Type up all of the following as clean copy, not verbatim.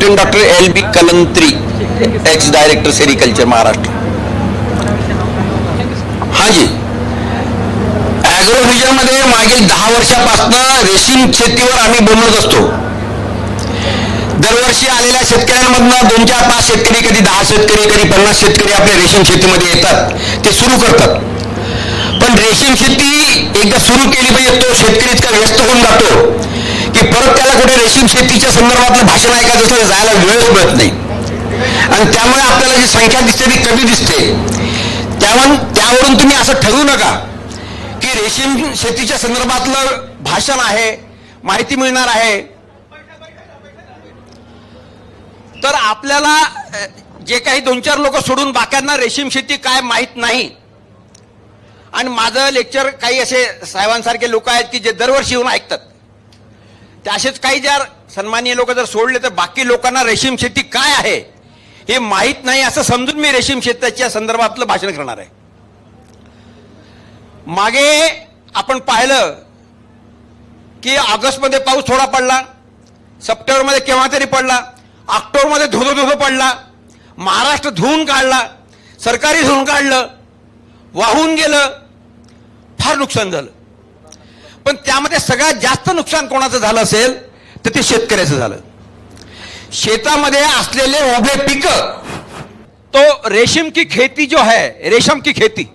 Lieutenant doctor LB Kalantri, ex director sericulture Maharashtra. हाँ जी, ॲग्रोव्हिजन मध्ये मागील 10 वर्षापासून रेशीम शेतीवर आम्ही बोलत असतो। दरवर्षी आलेल्या शेतकऱ्यांमधनं 2-4-5 शेतकरी, कधी 10 शेतकरी, कधी 50 शेतकरी आपल्या रेशीम शेतीमध्ये येतात, ते सुरू करतात। पण रेशीम शेती एकदा सुरू केली म्हणजे तो शेतकरी इतका व्यस्त होऊन जातो की परत त्याला कुठे रेशीम शेतीच्या संदर्भातलं भाषण ऐकायचं असलं जायला वेळच मिळत नाही, आणि त्यामुळे आपल्याला जी संख्या दिसते ती कमी दिसते। त्यावरून तुम्ही असं ठरवू नका की रेशीम शेतीच्या संदर्भातलं भाषण आहे, माहिती मिळणार आहे। तर आपल्याला जे काही 2-4 लोक सोडून बाकींना रेशीम शेती काय माहीत नाही, आणि माझं लेक्चर काही असे साहेबांसारखे लोक आहेत की जे दरवर्षी येऊन ऐकतात, ते असेच काही जर सन्माननीय लोक जर सोडले तर बाकी लोकांना रेशीम शेती काय आहे हे माहीत नाही असं समजून मी रेशीम शेतीच्या संदर्भातलं भाषण करणार आहे। मागे आपण पाहिलं की ऑगस्टमध्ये पाऊस थोडा पडला, सप्टेंबरमध्ये केव्हा तरी पडला, ऑक्टोबरमध्ये धो पडला, महाराष्ट्र धुवून काढला, सरकारी धुवून काढलं, वाहून गेलं, फार नुकसान झालं। पण त्यामध्ये सगळ्यात जास्त नुकसान कोणाचं झालं असेल तर ते शेतकऱ्याचं झालं। शेतामध्ये असलेले उभे पिक, तो रेशम की खेती जो है, रेशम की खेती,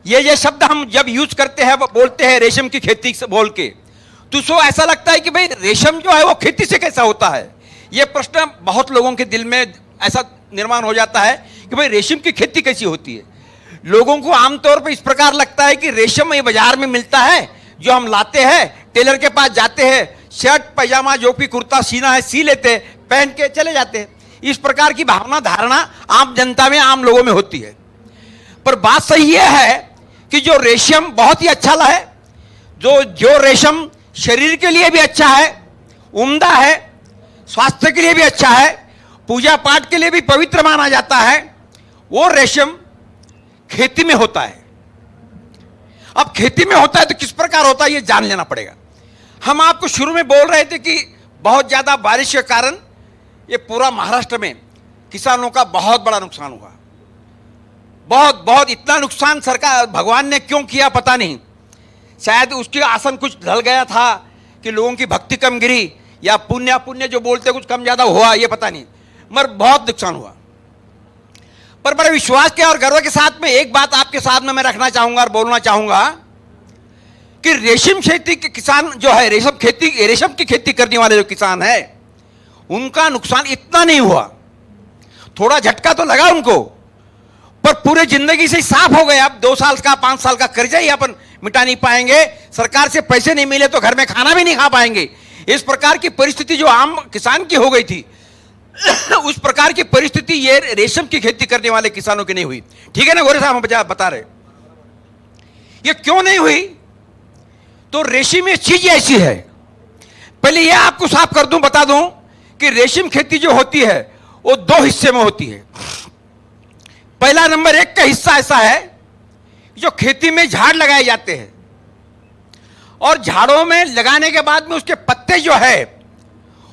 ये शब्द हम जब यूज करते हैं, बोलते हैं रेशम की खेती बोल के, तो उसको ऐसा लगता है कि भाई रेशम जो है वो खेती से कैसा होता है। ये प्रश्न बहुत लोगों के दिल में ऐसा निर्माण हो जाता है कि भाई रेशम की खेती कैसी होती है। लोगों को आमतौर पर इस प्रकार लगता है कि रेशम ये बाजार में मिलता है, जो हम लाते हैं, टेलर के पास जाते हैं, शर्ट पैजामा जो भी कुर्ता सीना है सी लेते हैं, पहन के चले जाते हैं। इस प्रकार की भावना धारणा आम जनता में, आम लोगों में होती है। पर बात सही यह है कि जो रेशम बहुत ही अच्छा है, जो रेशम शरीर के लिए भी अच्छा है, उम्दा है, स्वास्थ्य के लिए भी अच्छा है, पूजा पाठ के लिए भी पवित्र माना जाता है, वो रेशम खेती में होता है। अब खेती में होता है तो किस प्रकार होता है ये जान लेना पड़ेगा। हम आपको शुरू में बोल रहे थे कि बहुत ज्यादा बारिश के कारण ये पूरा महाराष्ट्र में किसानों का बहुत बड़ा नुकसान हुआ। बहुत इतना नुकसान सरकार, भगवान ने क्यों किया पता नहीं, शायद उसके आसन कुछ ढल गया था कि लोगों की भक्ति कम गिरी, या पुण्य जो बोलते कुछ कम ज्यादा हुआ, ये पता नहीं, मगर बहुत नुकसान हुआ। पर बड़े विश्वास के और गर्व के साथ में एक बात आपके सामने मैं रखना चाहूंगा और बोलना चाहूंगा कि रेशम खेती के किसान जो है, रेशम की खेती करने वाले जो किसान है, उनका नुकसान इतना नहीं हुआ। थोड़ा झटका तो लगा उनको, पर पूरे जिंदगी से साफ हो गए। अब 2 साल का 5 साल का कर्जा ही अपन मिटा नहीं पाएंगे, सरकार से पैसे नहीं मिले तो घर में खाना भी नहीं खा पाएंगे। इस प्रकार की परिस्थिति जो आम किसान की हो गई थी, उस प्रकार की परिस्थिति ये रेशम की खेती करने वाले किसानों की नहीं हुई। ठीक है ना गोरे साहब, हम बता रहे ये क्यों नहीं हुई। तो रेशम ये चीज ऐसी है, पहले ये आपको साफ कर दूं, बता दूं कि रेशम खेती जो होती है वो 2 हिस्से में होती है। पहला नंबर 1 का हिस्सा ऐसा है जो खेती में झाड़ लगाए जाते हैं, और झाड़ों में लगाने के बाद में उसके पत्ते जो है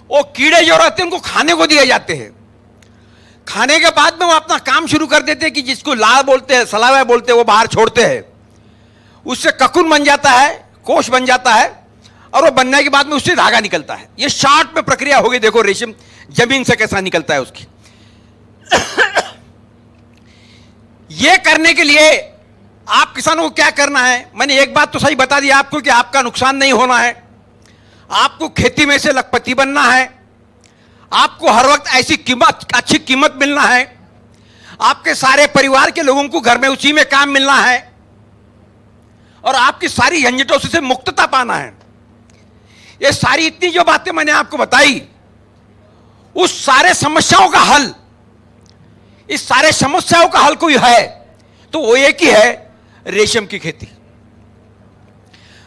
वो कीड़े जो रहते हैं उनको खाने को दिए जाते हैं। खाने के बाद में वो अपना काम शुरू कर देते हैं कि जिसको लाल बोलते हैं, सलावा बोलते हैं, वो बाहर छोड़ते हैं। उससे ककुन बन जाता है, कोश बन जाता है, और वो बनने के बाद में उससे धागा निकलता है। ये शॉर्ट में प्रक्रिया होगी। देखो रेशम जमीन से कैसा निकलता है उसकी। ये करने के लिए आप किसानों को क्या करना है, मैंने एक बात तो सही बता दी आपको कि आपका नुकसान नहीं होना है, आपको खेती में से लखपति बनना है, आपको हर वक्त ऐसी कीमत, अच्छी कीमत मिलना है, आपके सारे परिवार के लोगों को घर में उसी में काम मिलना है, और आपकी सारी झंझटों से मुक्तता पाना है। ये सारी इतनी जो बातें मैंने आपको बताई, उस सारे समस्याओं का हल, इस सारे समस्याओं का हल कोई है तो वो एक ही है, रेशम की खेती।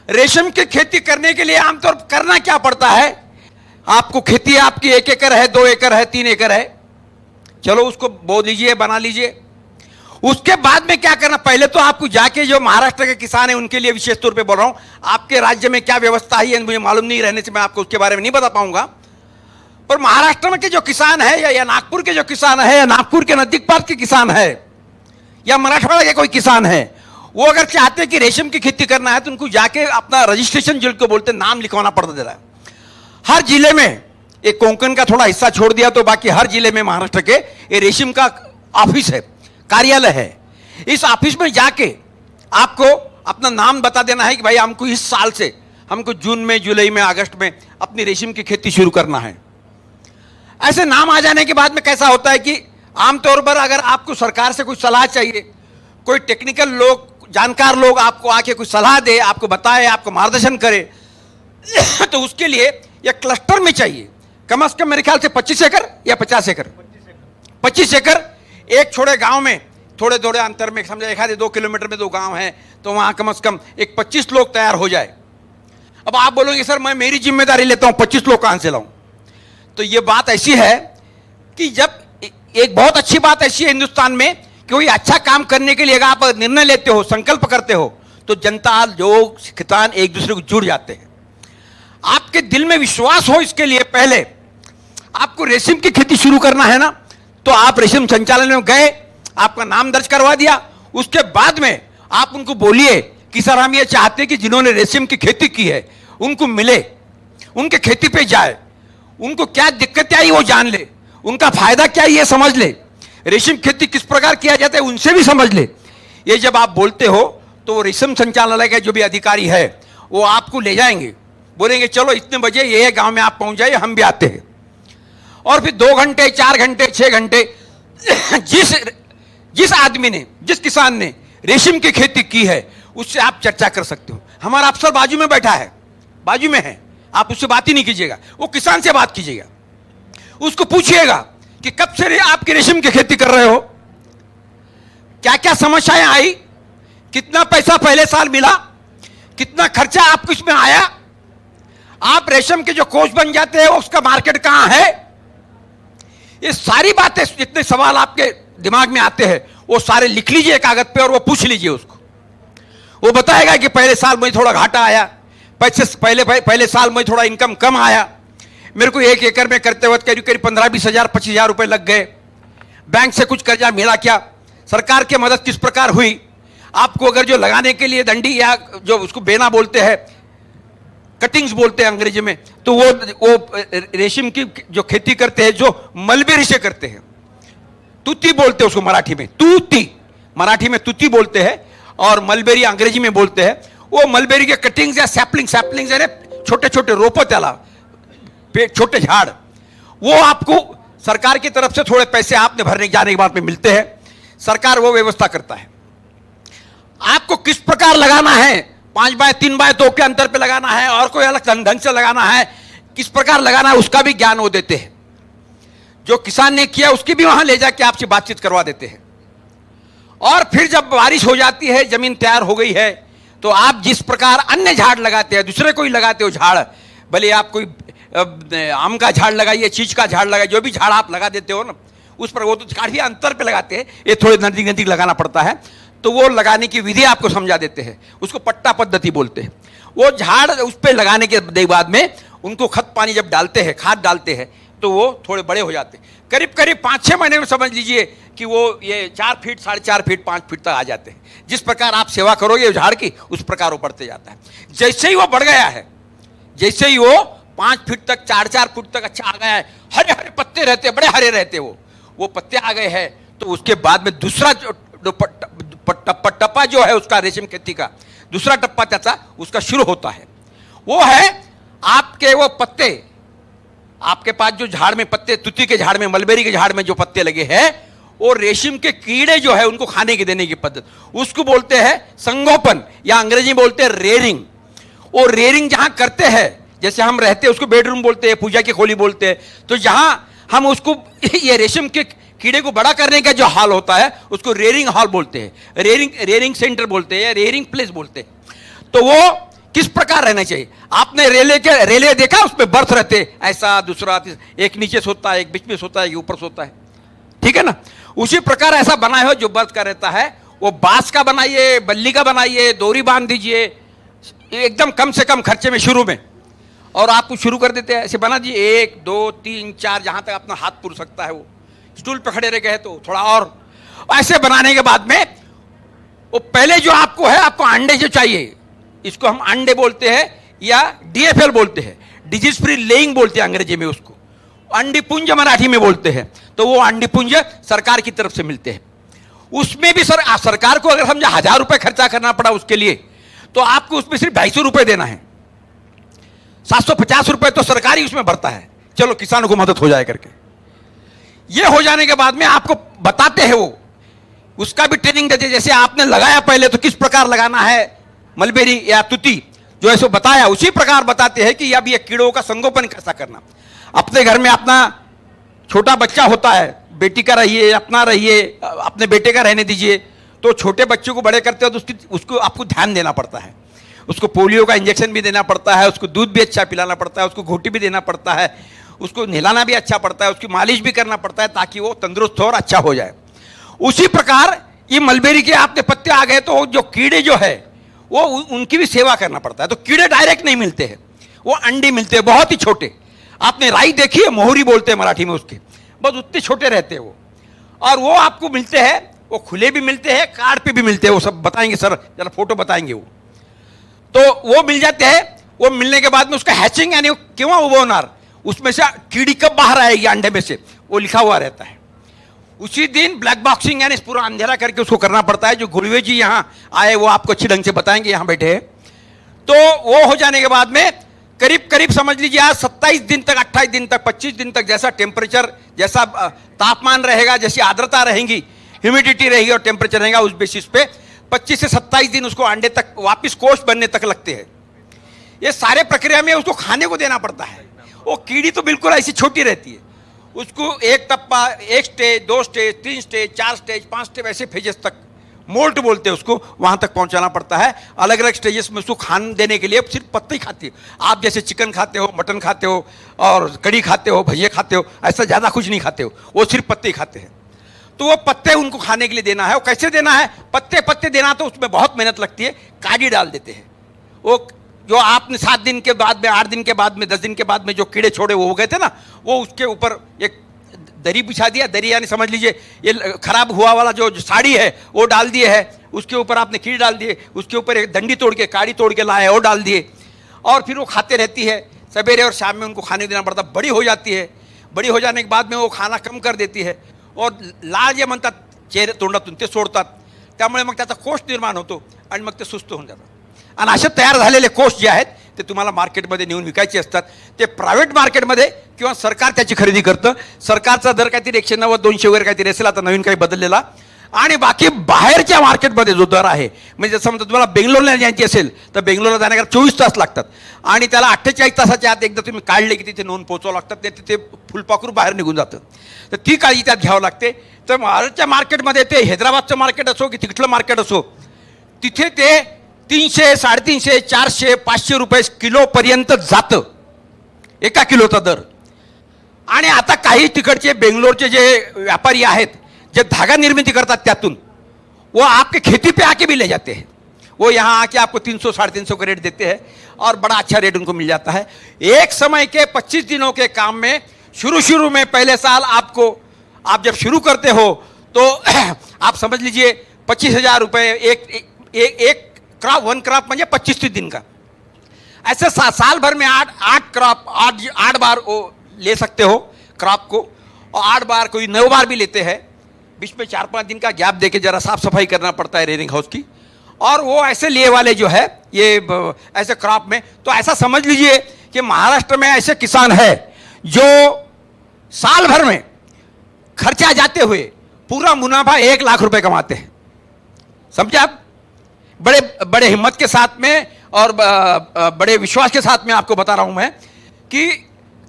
रेशम की खेती करने के लिए आमतौर पर करना क्या पड़ता है, आपको खेती आपकी 1 एकड़ है, 2 एकड़ है, 3 एकड़ है, चलो उसको बो लीजिए, बना लीजिए। उसके बाद में क्या करना, पहले तो आपको जाके, जो महाराष्ट्र के किसान हैं उनके लिए विशेष तौर पे बोल रहा हूं, आपके राज्य में क्या व्यवस्था है मुझे मालूम नहीं रहने से मैं आपको उसके बारे में नहीं बता पाऊंगा, पर महाराष्ट्र में के जो किसान है या नागपुर के जो किसान है या नागपुर के नजदीक पास के किसान है या मराठवाड़ा के कोई किसान है, वो अगर चाहते कि रेशम की खेती करना है तो उनको जाके अपना रजिस्ट्रेशन जिनको बोलते नाम लिखवाना पड़ता दे रहा है। हर जिले में, एक कोंकण का थोड़ा हिस्सा छोड़ दिया तो बाकी हर जिले में महाराष्ट्र के ये रेशम का ऑफिस है, कार्यालय है। इस ऑफिस में जाके आपको अपना नाम बता देना है कि भाई हमको इस साल से हमको जून में, जुलाई में, अगस्त में अपनी रेशम की खेती शुरू करना है। ऐसे नाम आ जाने के बाद में कैसा होता है कि आमतौर पर अगर आपको सरकार से कुछ सलाह चाहिए, कोई टेक्निकल लोग, जानकार लोग आपको आके कुछ सलाह दे, आपको बताए, आपको मार्गदर्शन करे तो उसके लिए यह क्लस्टर में चाहिए कम से कम मेरे ख्याल से 25 एकड़ या 50 एकड़, 25 एकड़ एक छोटे गांव में, थोड़े थोड़े अंतर में, समझे 1-2 किलोमीटर में 2 गांव है तो वहां कम से कम एक 25 लोग तैयार हो जाए। अब आप बोलोगे सर मैं मेरी जिम्मेदारी लेता हूं, 25 लोग कहां से लाऊं? तो यह बात ऐसी है कि जब एक बहुत अच्छी बात ऐसी है हिंदुस्तान में कि कोई अच्छा काम करने के लिए अगर आप निर्णय लेते हो, संकल्प करते हो तो जनता, लोग, किसान एक दूसरे को जुड़ जाते हैं। आपके दिल में विश्वास हो इसके लिए पहले आपको रेशम की खेती शुरू करना है ना, तो आप रेशम संचालन में गए, आपका नाम दर्ज करवा दिया, उसके बाद में आप उनको बोलिए कि सर हम ये चाहते हैं कि जिन्होंने रेशम की खेती की है उनको मिले, उनके खेती पे जाए, उनको क्या दिक्कतें आई वो जान ले, उनका फायदा क्या है ये समझ ले, रेशम खेती किस प्रकार किया जाता है उनसे भी समझ ले। ये जब आप बोलते हो तो वो रेशम संचालनालय के जो भी अधिकारी है वो आपको ले जाएंगे, बोलेंगे चलो इतने बजे ये गांव में आप पहुंच जाइए, हम भी आते हैं। और फिर 2 घंटे, 4 घंटे, 6 घंटे जिस आदमी ने, जिस किसान ने रेशम की खेती की है उससे आप चर्चा कर सकते हो। हमारा अफसर बाजू में बैठा है, बाजू में है, आप उससे बात ही नहीं कीजिएगा, वो किसान से बात कीजिएगा, उसको पूछिएगा कि कब से आपकी रेशम की खेती कर रहे हो, क्या क्या समस्याएं आई, कितना पैसा पहले साल मिला, कितना खर्चा आपको इसमें आया, आप रेशम के जो कोच बन जाते हैं उसका मार्केट कहां है। ये सारी बातें, जितने सवाल आपके दिमाग में आते हैं वो सारे लिख लीजिए कागज पे और वो पूछ लीजिए उसको। वो बताएगा कि पहले साल में थोड़ा घाटा आया, पहले साल में थोड़ा इनकम कम आया, मेरे को 1 एकड़ में करते वक्त करीब 15-20 हजार 25 हजार रुपए लग गए, बैंक से कुछ कर्जा मिला क्या, सरकार की मदद किस प्रकार हुई, आपको अगर जो लगाने के लिए दंडी या जो उसको बेना बोलते हैं, कटिंग्स बोलते हैं अंग्रेजी में, तो वो रेशम की जो खेती करते हैं जो मलबेरी से करते हैं, तूती बोलते हैं उसको मराठी में, मराठी में तूती बोलते हैं और मलबेरी अंग्रेजी में बोलते हैं। वो मलबेरी के कटिंग्स या सैपलिंग्स यानी छोटे छोटे रोपो, त्याला छोटे झाड़, वो आपको सरकार की तरफ से थोड़े पैसे आपने भरने जाने के बाद में मिलते हैं, सरकार वो व्यवस्था करता है। आपको किस प्रकार लगाना है, 5 बाय 3 बाय 2 के अंतर पे लगाना है और कोई अलग ढंग से लगाना है, किस प्रकार लगाना है उसका भी ज्ञान वो देते हैं। जो किसान ने किया उसकी भी वहां ले जाके आपसे बातचीत करवा देते हैं। और फिर जब बारिश हो जाती है, जमीन तैयार हो गई है, तो आप जिस प्रकार अन्य झाड़ लगाते हैं, दूसरे कोई लगाते हो झाड़, भले आप कोई आम का झाड़ लगाइए, चीज का झाड़ लगाइए, जो भी झाड़ आप लगा देते हो ना उस पर, वो तो काढ़िया अंतर पे लगाते हैं, ये थोड़े नजदीक नजदीक लगाना पड़ता है, तो वो लगाने की विधि आपको समझा देते हैं, उसको पट्टा पद्धति बोलते हैं। वो झाड़ उस पर लगाने के बाद में उनको खत पानी जब डालते हैं, खाद डालते हैं, तो वो थोड़े बड़े हो जाते हैं, करीब करीब 5-6 महीने में समझ लीजिए कि वो ये 4 फीट, 4.5 फीट, 5 फीट तक आ जाते हैं। जिस प्रकार आप सेवा करोगे झाड़ की उस प्रकार वो बढ़ते जाता है। जैसे ही वो बढ़ गया है, जैसे ही वो 5 फीट तक, 4-4 फीट तक अच्छा आ गया है, हरे हरे पत्ते रहते, बड़े हरे रहते, वो पत्ते आ गए हैं, तो उसके बाद में दूसरा टप्पा जो है उसका रेशम खेती का दूसरा टप्पा त्याचा उसका शुरू होता है। वो है आपके वो पत्ते, आपके पास जो झाड़ में पत्ते, तुती के झाड़ में, मलबेरी के झाड़ में जो पत्ते लगे हैं, वो रेशम के कीड़े जो है उनको खाने की देने की पद्धति, उसको बोलते हैं संगोपन, या अंग्रेजी में बोलते हैं रेयरिंग। वो रेयरिंग जहां करते हैं, जैसे हम रहते हैं उसको बेडरूम बोलते हैं, पूजा की खोली बोलते हैं, तो जहां हम उसको ये रेशम के कीड़े को बड़ा करने का जो हॉल होता है उसको रेयरिंग हॉल बोलते हैं, रेयरिंग सेंटर बोलते हैं, रेयरिंग प्लेस बोलते हैं। तो वो किस प्रकार रहना चाहिए, आपने रेले देखा, उसमें बर्थ रहते, ऐसा दूसरा, एक नीचे सोता है, एक बीच में सोता है, एक ऊपर सोता है, ठीक है ना। उसी प्रकार ऐसा बनाए हो जो बर्थ का रहता है, वो बांस का बनाइए, बल्ली का बनाइए, डोरी बांध दीजिए एकदम कम से कम खर्चे में शुरू में, और आपको शुरू कर देते हैं ऐसे बना जी 1 2 3 4 जहां तक अपना हाथ पुर सकता है वो स्टूल पे खड़े रह गए तो थोड़ा और ऐसे बनाने के बाद में वो पहले जो आपको है आपको अंडे जो चाहिए, इसको हम अंडे बोलते हैं या DFL बोलते हैं, डिजीज फ्री लेइंग बोलते हैं अंग्रेजी में उसको, अंडी पुंज मराठी में बोलते हैं। तो वो अंडी पुंज सरकार की तरफ से मिलते हैं। उसमें भी सरकार को अगर समझा 1000 रुपए खर्चा करना पड़ा उसके लिए तो आपको उसमें सिर्फ 250 रुपए देना है, 750 रुपए तो सरकार ही उसमें भरता है। चलो किसानों को मदद हो जाए करके। ये हो जाने के बाद में आपको बताते हैं वो, उसका भी ट्रेनिंग देते हैं। जैसे आपने लगाया पहले तो किस प्रकार लगाना है मलबेरी या तुती, जो ऐसे बताया उसी प्रकार बताते हैं कि अब ये कीड़ों का संगोपन कैसा करना। अपने घर में अपना छोटा बच्चा होता है, बेटी का रहिए अपना रहिए, अपने बेटे का रहने दीजिए, तो छोटे बच्चों को बड़े करते हो तो उसको आपको ध्यान देना पड़ता है। उसको पोलियो का इंजेक्शन भी देना पड़ता है, उसको दूध भी अच्छा पिलाना पड़ता है, उसको घोटी भी देना पड़ता है, उसको नहलाना भी अच्छा पड़ता है, उसकी मालिश भी करना पड़ता है ताकि वो तंदुरुस्त हो और अच्छा हो जाए। उसी प्रकार ये मलबेरी के आपके पत्ते आ गए तो जो कीड़े जो है वो उनकी भी सेवा करना पड़ता है। तो कीड़े डायरेक्ट नहीं मिलते हैं, वो अंडे मिलते हैं बहुत ही छोटे। आपने राई देखी है, मोहरी बोलते हैं मराठी में उसके, बस उतने छोटे रहते हैं वो, और वो आपको मिलते हैं। वो खुले भी मिलते हैं, कार्ड पे भी मिलते हैं, वो सब बताएंगे सर, जरा फोटो बताएंगे वो। तो वो मिल जाते हैं। वो मिलने के बाद में उसका हैचिंग यानी क्यों उबोनार, उसमें से कीड़ी कब बाहर आएगी अंडे में से वो लिखा हुआ रहता है। उसी दिन ब्लैक बॉक्सिंग यानी पूरा अंधेरा करके उसको करना पड़ता है। जो गुरुवे जी यहाँ आए वो आपको अच्छी ढंग से बताएंगे, यहाँ बैठे हैं। तो वो हो जाने के बाद में करीब करीब समझ लीजिए आज 27 दिन तक, 28 दिन तक, 25 दिन तक जैसा टेम्परेचर, जैसा तापमान रहेगा, जैसी आर्द्रता रहेगी, ह्यूमिडिटी रहेगी और टेम्परेचर रहेगा, उस बेसिस पे 25 से 27 दिन उसको अंडे तक वापस कोष बनने तक लगते हैं। ये सारे प्रक्रिया में उसको खाने को देना पड़ता है। वो कीड़ी तो बिल्कुल ऐसी छोटी रहती है, उसको एक टप्पा, 1 stage, 2 stage, 3 stage, 4 stage, 5 stage ऐसे फेजेस तक, मोल्ट बोलते हैं उसको, वहां तक पहुंचाना पड़ता है। अलग अलग स्टेजेस में उसको खान देने के लिए सिर्फ पत्ते ही खाती है। आप जैसे चिकन खाते हो, मटन खाते हो और कड़ी खाते हो, भजिया खाते हो, ऐसा ज़्यादा कुछ नहीं खाते हो, वो सिर्फ पत्ते ही खाते हैं। तो वो पत्ते उनको खाने के लिए देना है। वो कैसे देना है, पत्ते पत्ते देना तो उसमें बहुत मेहनत लगती है। काड़ी डाल देते हैं। वो जो आपने 7 दिन के बाद में, 8 दिन के बाद में, 10 दिन के बाद में जो कीड़े छोड़े वो हो गए थे ना, वो उसके ऊपर एक दरी बिछा दिया। दरी यानी समझ लीजिए ये खराब हुआ वाला जो साड़ी है वो डाल दिए है, उसके ऊपर आपने कीड़े डाल दिए, उसके ऊपर एक डंडी तोड़ के, काड़ी तोड़ के लाए वो डाल दिए, और फिर वो खाते रहती है। सवेरे और शाम में उनको खाने देना पड़ता। बड़ी हो जाती है, बड़ी हो जाने के बाद में वो खाना कम कर देती है और लाळ जे म्हणतात चेहरे तोंडातून ते सोडतात, त्यामुळे मग त्याचा कोष निर्माण होतो आणि मग ते सुस्त होऊन जातात। आणि असे तयार झालेले कोष जे आहेत ते तुम्हाला मार्केटमध्ये नेऊन विकायचे असतात। ते प्रायव्हेट मार्केटमध्ये किंवा सरकार त्याची खरेदी करतं। सरकारचा दर काहीतरी 190 200 वगैरे काहीतरी असेल, आता नवीन काही बदललेला। आणि बाकी बाहेरच्या मार्केटमध्ये जो दर आहे, म्हणजे समजा तुम्हाला बेंगलोरला जायची असेल तर बेंगलोरला जाण्याकरता 24 तास लागतात आणि त्याला 48 तासाच्या आत एकदा तुम्ही काढले की तिथे नोंद पोहोचावं लागतात, ते तिथे फुलपाखरू बाहेर निघून जातं। तर ती काळजी त्यात घ्यावं लागते। तर बाहेरच्या मार्केटमध्ये ते हैदराबादचं मार्केट असो की तिथलं मार्केट असो, तिथे ते 300 350 400 500 रुपये किलोपर्यंत जातं एका किलोचा दर। आणि आता काही तिकडचे बेंगलोरचे जे व्यापारी आहेत जो धागा निर्मिती करतात त्यातून, वो आपके खेती पे आके भी ले जाते हैं। वो यहाँ आके आपको 300 350 का रेट देते हैं और बड़ा अच्छा रेट उनको मिल जाता है। एक समय के 25 दिनों के काम में शुरू में पहले साल आपको, आप जब शुरू करते हो तो आप समझ लीजिए 25,000 रुपये एक क्रॉप, 1 क्रॉप म्हणजे 25 दिन का। ऐसे साल भर में 8 क्रॉप 8 बार वो ले सकते हो क्रॉप को, और 8 बार कोई 9 बार भी लेते हैं। बीच में 4-5 दिन का गैप देके जरा साफ सफाई करना पड़ता है रेयरिंग हाउस की। और वो ऐसे लिए वाले जो है ये ऐसे क्रॉप में, तो ऐसा समझ लीजिए कि महाराष्ट्र में ऐसे किसान है जो साल भर में खर्चा जाते हुए पूरा मुनाफा 1 लाख रुपए कमाते हैं। समझे आप? बड़े बड़े हिम्मत के साथ में और बड़े विश्वास के साथ में आपको बता रहा हूं मैं कि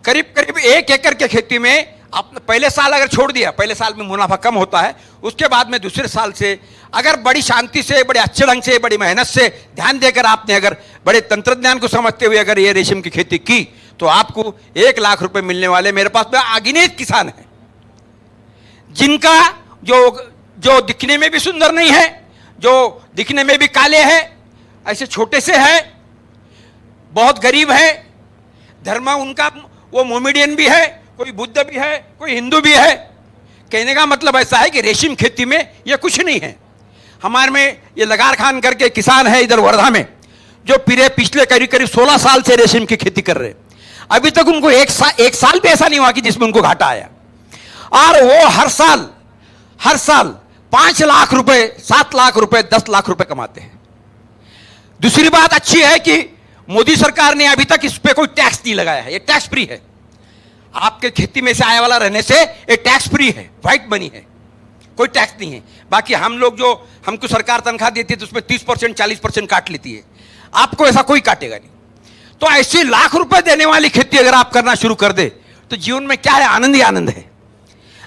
करीब करीब 1 एकड़ के खेती में आपने पहले साल अगर छोड़ दिया, पहले साल में मुनाफा कम होता है, उसके बाद में दूसरे साल से अगर बड़ी शांति से, बड़े अच्छे ढंग से, बड़ी मेहनत से ध्यान देकर आपने अगर बड़े तंत्रज्ञान को समझते हुए अगर ये रेशम की खेती की तो आपको 1 लाख रुपए मिलने वाले। मेरे पास में अगिनत किसान है जिनका जो दिखने में भी सुंदर नहीं है, जो दिखने में भी काले हैं, ऐसे छोटे से हैं, बहुत गरीब है, धर्म उनका वो मोमेडियन भी है, कोई बुद्ध भी है, कोई हिंदू भी है। कहने का मतलब ऐसा है कि रेशम खेती में ये कुछ नहीं है। हमारे में ये लगार खान करके किसान है इधर वर्धा में, जो पिछले करीब करीब 16 साल से रेशम की खेती कर रहे हैं। अभी तक उनको एक साल भी ऐसा नहीं हुआ कि जिसमें उनको घाटा आया। और वो हर साल 5 लाख रुपए, 7 लाख रुपए, 10 लाख रुपए कमाते हैं। दूसरी बात अच्छी है कि मोदी सरकार ने अभी तक इस पे कोई टैक्स नहीं लगाया है। ये टैक्स फ्री है। आपके खेती में से आने वाला रहने से ये टैक्स फ्री है, व्हाइट मनी है, कोई टैक्स नहीं है। बाकी हम लोग जो हमको सरकार तनख्वाह देती है तो उसमें 30% 40% काट लेती है, आपको ऐसा कोई काटेगा नहीं। तो ऐसी लाख रुपए देने वाली खेती अगर आप करना शुरू कर दे तो जीवन में क्या है, आनंद ही आनंद है।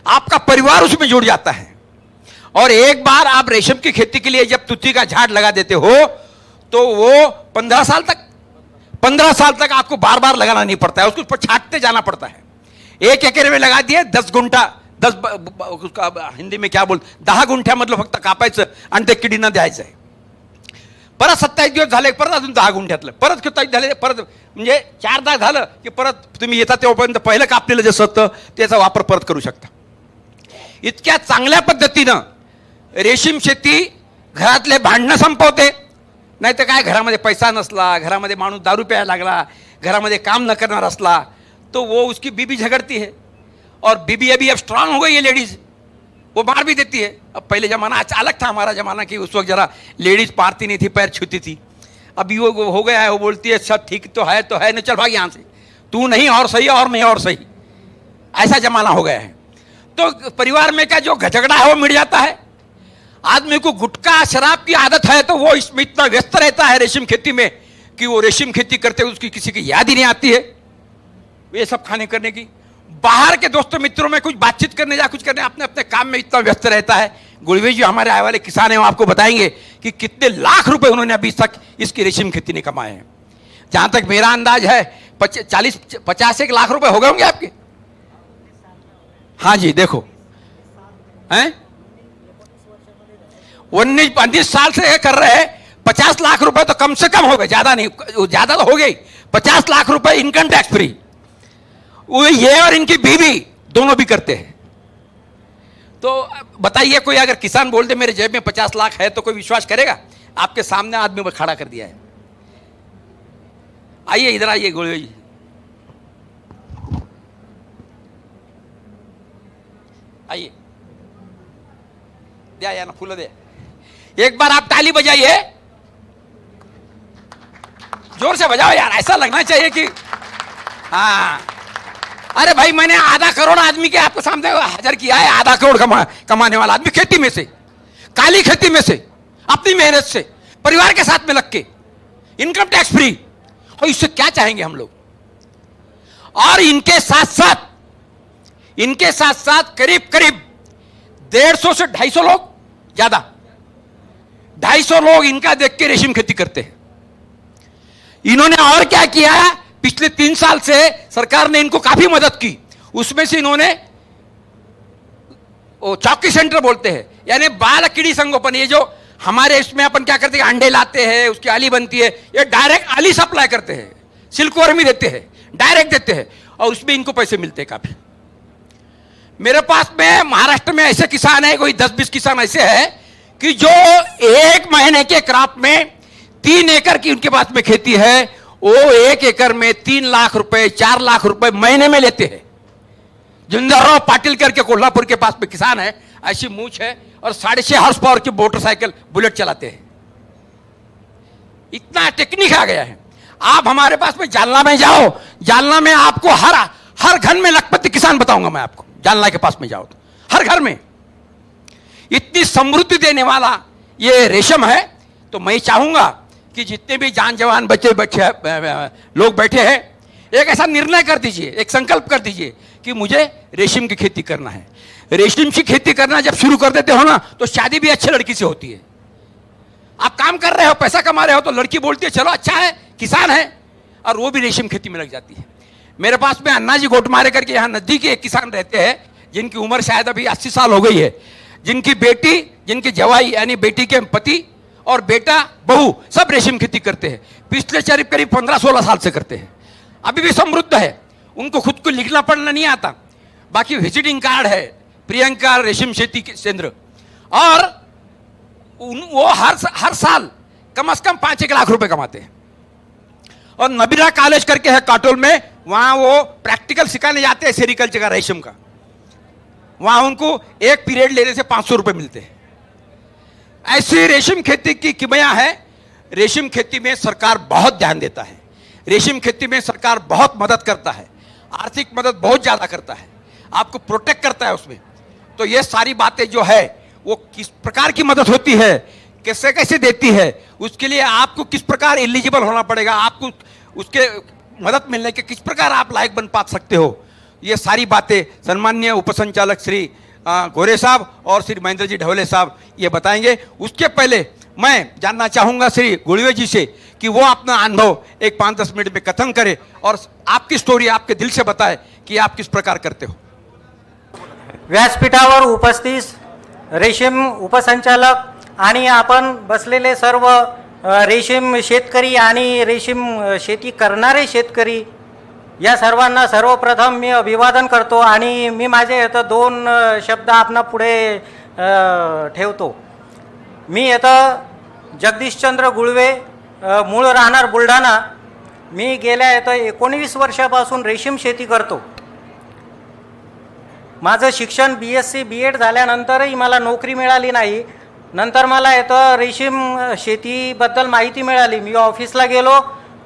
आपका परिवार उसमें जुड़ जाता है। और एक बार आप रेशम की खेती के लिए जब तुलसी का झाड़ लगा देते हो तो वो 15 साल तक आपको बार बार लगाना नहीं पड़ता है, उसको ऊपर छांटते जाना पड़ता है। 1 एकड़ में लगा दिए 10 गुंठा, उसका हिंदी में क्या बोल, 10 गुंठ्या मधलं फक्त कापायचं आणि ते किडीनं द्यायचं. परत 27 दिवस झाले, परत अजून 10 गुंठ्यातलं, परत 27 झाले, परत म्हणजे 4दा झालं की परत तुम्ही येता तेव्हापर्यंत पहिलं कापलेलं जे होतं त्याचा वापर परत करू शकता. इतक्या चांगल्या पद्धतीनं रेशीम शेती घरातले भांडणं संपवते. नाही तर काय, घरामध्ये पैसा नसला, घरामध्ये माणूस दारू प्यायला लागला, घरामध्ये काम न करणार असला तो वो उसकी बीबी झगड़ती है. और बीबी अभी अब स्ट्रांग हो गई है लेडीज, वो मार भी देती है. अब पहले ज़माना अलग था हमारा ज़माना कि उस वक्त जरा लेडीज मारती नहीं थी, पैर छूती थी. अभी वो हो गया है, वो बोलती है सब ठीक तो है न, चल भाग यहाँ से, तू नहीं और सही और नहीं और सही, ऐसा ज़माना हो गया है. तो परिवार में का जो झगड़ा है वो मिट जाता है. आदमी को गुटखा शराब की आदत है तो वो इसमें इतना व्यस्त रहता है रेशम खेती में कि वो रेशम खेती करते हुए उसकी किसी की याद ही नहीं आती है ये सब खाने करने की. बाहर के दोस्तों मित्रों में कुछ बातचीत करने या कुछ करने, अपने अपने काम में इतना व्यस्त रहता है. गुड़वे जी हमारे आए वाले किसान हैं, वो आपको बताएंगे कि कितने लाख रुपए उन्होंने अभी तक इसकी रेशम खेती ने कमाए हैं. जहां तक मेरा अंदाज है 50 लाख रुपए हो गए होंगे आपके. हाँ जी, देखो हैं 19 साल से ये कर रहे हैं. 50 लाख रुपए तो कम से कम हो गए, ज्यादा नहीं, ज्यादा तो हो गई. 50 लाख रुपए इनकम टैक्स फ्री, वो ये और इनकी बीवी दोनों भी करते हैं. तो बताइए, कोई अगर किसान बोल दे मेरे जेब में 50 लाख है तो कोई विश्वास करेगा? आपके सामने आदमी को खड़ा कर दिया है. आइए इधर आइए गोले जी, आइए, दिया या ना फूल दे. एक बार आप ताली बजाइए, जोर से बजाओ यार, ऐसा लगना चाहिए कि हाँ. अरे भाई, मैंने आधा करोड़ आदमी के आपके सामने हाजिर किया है. आधा करोड़ कमाने वाला आदमी खेती में से, काली खेती में से, अपनी मेहनत से, परिवार के साथ में लग के, इनकम टैक्स फ्री. और इससे क्या चाहेंगे हम लोग? और इनके साथ साथ करीब 150 से 250 लोग, ज्यादा 250 लोग इनका देख के रेशम खेती करते हैं. इन्होंने और क्या किया है? पिछले 3 साल से सरकार ने इनको काफी मदद की. उसमें से इन्होंने चौकी सेंटर बोलते हैं, यानी बाल कीड़ी संगोपन. ये जो हमारे इसमें अपन क्या करते हैं, अंडे लाते हैं, उसकी आली बनती है, ये डायरेक्ट आली सप्लाई करते हैं, सिल्कवर्मी देते हैं, डायरेक्ट देते हैं, और उसमें इनको पैसे मिलते हैं काफी. मेरे पास में महाराष्ट्र में ऐसे किसान है, कोई 10-20 किसान ऐसे है कि जो 1 महीने के क्रॉप में 3 एकड़ की उनके पास में खेती है, वो 1 एकड़ में 3 लाख रुपए 4 लाख रुपए महीने में लेते हैं. जिंदाराव पाटिल करके कोल्हापुर के पास में किसान है, ऐसी मूछ है, और 6.5 हॉर्स पावर की मोटरसाइकिल बुलेट चलाते हैं. इतना टेक्निक आ गया है. आप हमारे पास में जालना में जाओ, जालना में आपको हर घर में लखपति किसान बताऊंगा मैं आपको. जालना के पास में जाओ तो हर घर में इतनी समृद्धि देने वाला ये रेशम है. तो मैं चाहूंगा कि जितने भी जान जवान बच्चे लोग बैठे हैं, एक ऐसा निर्णय कर दीजिए, एक संकल्प कर दीजिए कि मुझे रेशम की खेती करना है. रेशम की खेती करना जब शुरू कर देते हो ना, तो शादी भी अच्छी लड़की से होती है. आप काम कर रहे हो, पैसा कमा रहे हो, तो लड़की बोलती है चलो अच्छा है, किसान है, और वो भी रेशम खेती में लग जाती है. मेरे पास में अन्ना जी घोटमारे करके यहाँ नजदीक एक किसान रहते हैं, जिनकी उम्र शायद अभी 80 साल हो गई है, जिनकी बेटी, जिनके जवाई यानी बेटी के पति और बेटा बहू सब रेशम खेती करते हैं. पिछले करीब 15-16 साल से करते हैं. अभी भी समृद्ध है, उनको खुद को लिखना पढ़ना नहीं आता, बाकी विजिटिंग कार्ड है प्रियंका रेशम शेती केंद्र, और वो हर साल कम से कम 5-1 लाख रुपए कमाते हैं। और नबीरा कॉलेज करके है काटोल में, वहां वो प्रैक्टिकल सिखाने जाते हैं सेरिकल्चर का, रेशम का, वहां उनको एक पीरियड लेने से 500 रुपए मिलते हैं। ऐसी रेशम खेती की किमिया है। रेशम खेती में सरकार बहुत ध्यान देता है, रेशम खेती में सरकार बहुत मदद करता है, आर्थिक मदद बहुत ज्यादा करता है, आपको प्रोटेक्ट करता है उसमें। तो ये सारी बातें जो है वो किस प्रकार की मदद होती है, कैसे कैसे देती है, उसके लिए आपको किस प्रकार एलिजिबल होना पड़ेगा, आपको उसके मदद मिलने के किस प्रकार आप लायक बन पा सकते हो, ये सारी बातें सम्माननीय उपसंचालक श्री गोरे साहब और श्री महेंद्र जी ढवले साहब ये बताएंगे। उसके पहले मैं जानना चाहूंगा श्री गुड़वे जी से कि वो अपना अनुभव एक 5-10 मिनट में कथन करे और आपकी स्टोरी आपके दिल से बताए कि आप किस प्रकार करते हो। व्यासपीठावर उपस्थित रेशीम उपसंचालक आणि आपण बसलेले सर्व रेशीम शेतकरी आणि रेशीम शेती करणारे शेतकरी, या सर्वांना सर्वप्रथम मी अभिवादन करतो आणि मी माझे इथं 2 शब्द आपणा पुढे ठेवतो। मी इथं जगदीशचंद्र गुळवे, मूळ राहणार बुलढाणा। मी गेल्या इथं 19 वर्षापासून रेशीम शेती करतो। माझं शिक्षण BSc B.Ed झाल्यानंतरही मला नोकरी मिळाली नाही। नंतर मला इथं रेशीम शेतीबद्दल माहिती मिळाली। मी ऑफिसला गेलो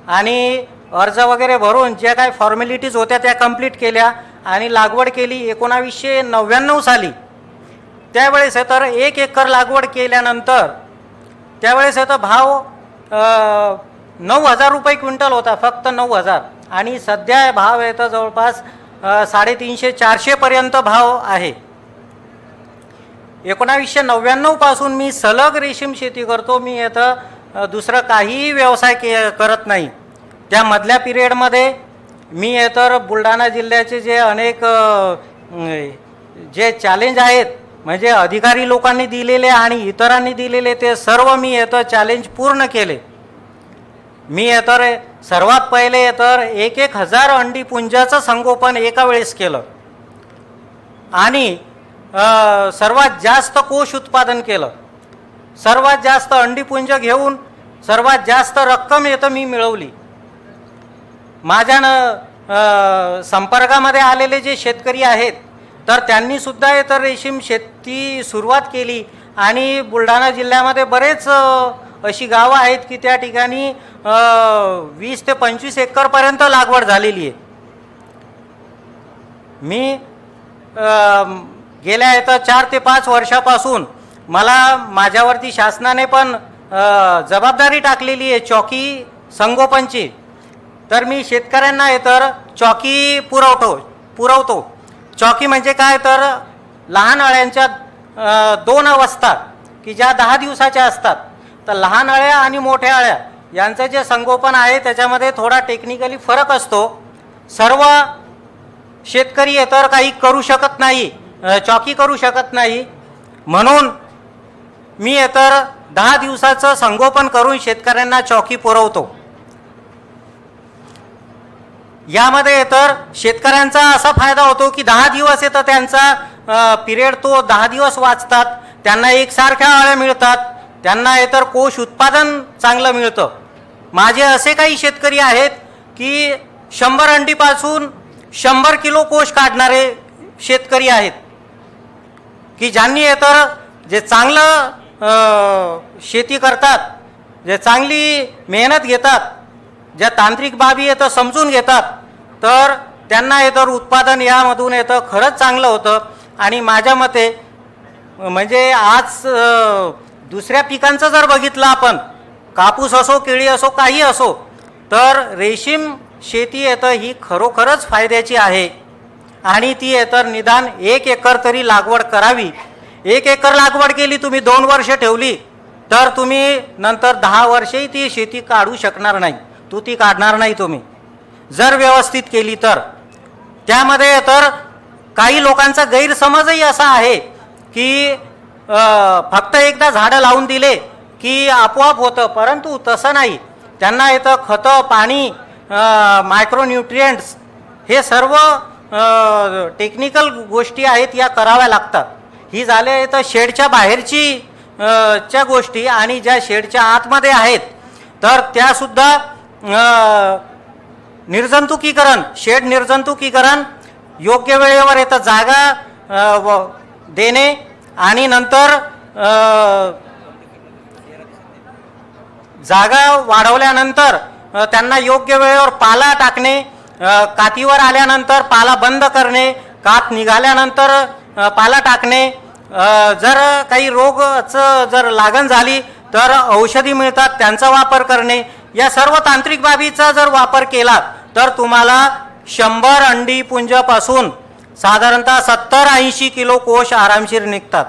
आणि अर्ज वगैरे भरून ज्या काय फॉर्मॅलिटीज होत्या त्या कंप्लीट केल्या आणि लागवड केली 1999 साली। त्यावेळेस तर 1 एकर लागवड केल्यानंतर त्यावेळेस तर भाव 9,000 रुपये क्विंटल होता, फक्त 9,000, आणि सध्या भाव आहे तर जवळपास 350-400 पर्यंत भाव आहे। 1999 पासून मी सलग रेशीम शेती करतो। मी इथं दुसरं काही व्यवसाय करत नाही। त्या मधल्या पिरियडमध्ये मी तर बुलढाणा जिल्ह्याचे जे अनेक जे चॅलेंज आहेत, म्हणजे अधिकारी लोकांनी दिलेले आणि इतरांनी दिलेले, ते सर्व मी इथं चॅलेंज पूर्ण केले। मी तर सर्वात पहिले तर 1,000 अंडी पुंजाचं संगोपन एका वेळेस केलं आणि सर्वात जास्त कोश उत्पादन केलं। सर्वात जास्त अंडीपुंज घेऊन सर्वात जास्त रक्कम येतं मी मिळवली। माझ्या संपर्कामध्ये आलेले जे शेतकरी आहेत तर त्यांनी सुद्धा तर रेशीम शेती सुरुवात केली आणि बुलढाणा जिल्ह्यामध्ये बरेच अशी गावं आहेत की त्या ठिकाणी 20 ते 25 एकरपर्यंत लागवड झालेली आहे। मी गेल्या 4 ते 5 वर्षापासून मला माझ्यावरती शासनाने पण जबाबदारी टाकलेली आहे चौकी संगोपनची। तर मी शेतकऱ्यांना तर चौकी पुरवतो। चौकी म्हणजे काय तर लहान अळ्यांच्या 2 अवस्था की ज्या 10 दिवसाच्या असतात, तर लहान अळ्या आणि मोठ्या अळ्या यांचं जे संगोपन आहे त्याच्यामध्ये थोडा टेक्निकली फरक असतो। सर्व शेतकरी तर काही करू शकत नाही, चौकी करू शकत नाही, म्हणून मी तर 10 दिवसाचं संगोपन करून शेतकऱ्यांना चौकी पुरवतो। यामध्ये तर शेतकऱ्यांचा असा फायदा होतो की 10 दिवस तर त्यांचा पिरियड तो 10 दिवस वाचतात, त्यांना एकसारख्या अळ्या मिळतात, त्यांना तर कोश उत्पादन चांगलं मिळतं। माझे असे काही शेतकरी आहेत की 100 अंडीपासून 100 किलो कोश काढणारे शेतकरी आहेत की ज्यांनी तर जे चांगलं शेती करतात, जे चांगली मेहनत घेतात, ज्या तांत्रिक बाबी तर समजून घेतात, तर त्यांना तर उत्पादन यामधून खरंच चांगलं होतं। आणि माझ्या मते म्हणजे आज दुसऱ्या पिकांचं जर बघितलं आपण, कापूस असो, केळी असो, काही असो, तर रेशीम शेती ही खरोखरच फायद्याची आहे आणि ती तर निदान 1 एकर तरी लागवड करावी। 1 एकर लागवड केली, तुम्ही 2 वर्ष ठेवली तर तुम्ही नंतर 10 वर्षही ती शेती काढू शकणार नाही, ती काढणार नाही तुम्ही जर व्यवस्थित केली तर। त्यामध्ये तर काही लोकांचा गैरसमजही असा आहे की फक्त एकदा झाडं लावून दिले की आपोआप होतं, परंतु तसं नाही। त्यांना खतं पाणी मायक्रोन्यूट्रिएंट्स हे सर्व टेक्निकल गोष्टी आहेत या कराव्या लागतात. ही झाले तर शेडच्या बाहेरची च्या गोष्टी, आणि ज्या शेडच्या आतमध्ये आहेत तर त्यासुद्धा निर्जंतुकीकरण, शेड निर्जंतुकीकरण योग्य वेळेवर येतं, जागा देणे, आणि नंतर जागा वाढवल्यानंतर त्यांना योग्य वेळेवर पाला टाकणे, कातीवर आल्यानंतर पाला बंद करणे, कात निघाल्यानंतर पाला टाकणे, जर काही रोगाचं जर लागण झाली तर औषधी मिळतात त्यांचा वापर करणे. या सर्व तांत्रिक बाबीचा जर वापर केला तर तुम्हाला 100 अंडी पुंजापासून साधारणतः 70-80 किलो कोश आरामशीर निघतात.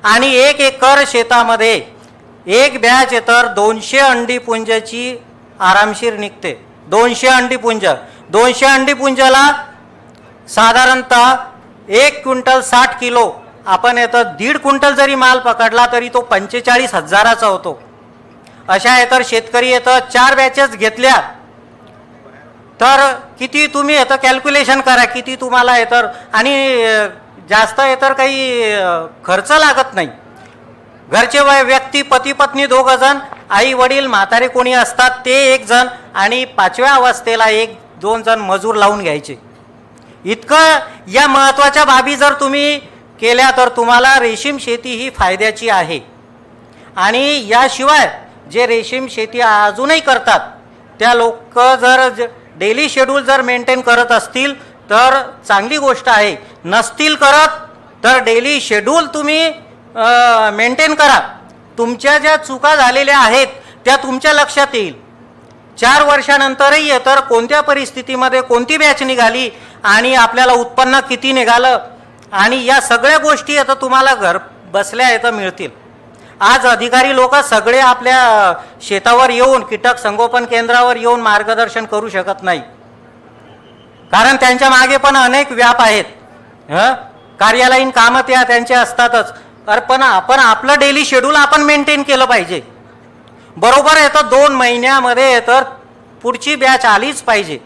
आणि 1 एकर शेतामध्ये एक बॅच तर 200 अंडी पुंजाची आरामशीर निघते. 200 अंडी पुंज, 200 अंडी पुंजाला साधारणतः 1 क्विंटल 60 किलो, आपण येतं 1.5 क्विंटल जरी माल पकडला तरी तो 45,000चा होतो. अशा तर शेतकरी येतं 4 बॅचेस घेतल्या तर किती तुम्ही येतं कॅल्क्युलेशन करा किती तुम्हाला येतं, आणि जास्त येतर काही खर्च लागत नाही. घरचे व्यक्ती पती पत्नी 2 जण, आई वडील म्हातारे कोणी असतात ते 1 जण, आणि 5व्या अवस्थेला 1-2 जण मजूर लावून घ्यायचे. इतकं या महत्त्वाच्या बाबी जर तुम्ही केल्या तर तुम्हाला रेशीम शेती ही फायद्याची आहे. आणि याशिवाय जे रेशीम शेती अजूनही करतात त्या लोक जर डेली शेड्यूल जर मेंटेन करत असतील तर चांगली गोष्ट आहे. नसतील करत तर डेली शेड्यूल तुम्ही मेंटेन करा. तुमच्या ज्या चुका झालेल्या आहेत त्या तुमच्या लक्षात येईल. 4 वर्षानंतरही तर कोणत्या परिस्थितीमध्ये कोणती बॅच निघाली आणि आपल्याला उत्पन्न किती निघालं, आणि या सगळ्या गोष्टी आता तुम्हाला घर बसल्या येतं मिळतील. आज अधिकारी लोक सगळे आपल्या शेतावर येऊन, कीटक संगोपन केंद्रावर येऊन मार्गदर्शन करू शकत नाही, कारण त्यांच्या मागे पण अनेक व्याप आहेत. कार्यालयीन कामं त्यांचे असतातच. पण आपण आपलं डेली शेड्यूल आपण मेंटेन केलं पाहिजे. बरोबर येतं 2 महिन्यामध्ये तर पुढची बॅच आलीच पाहिजे.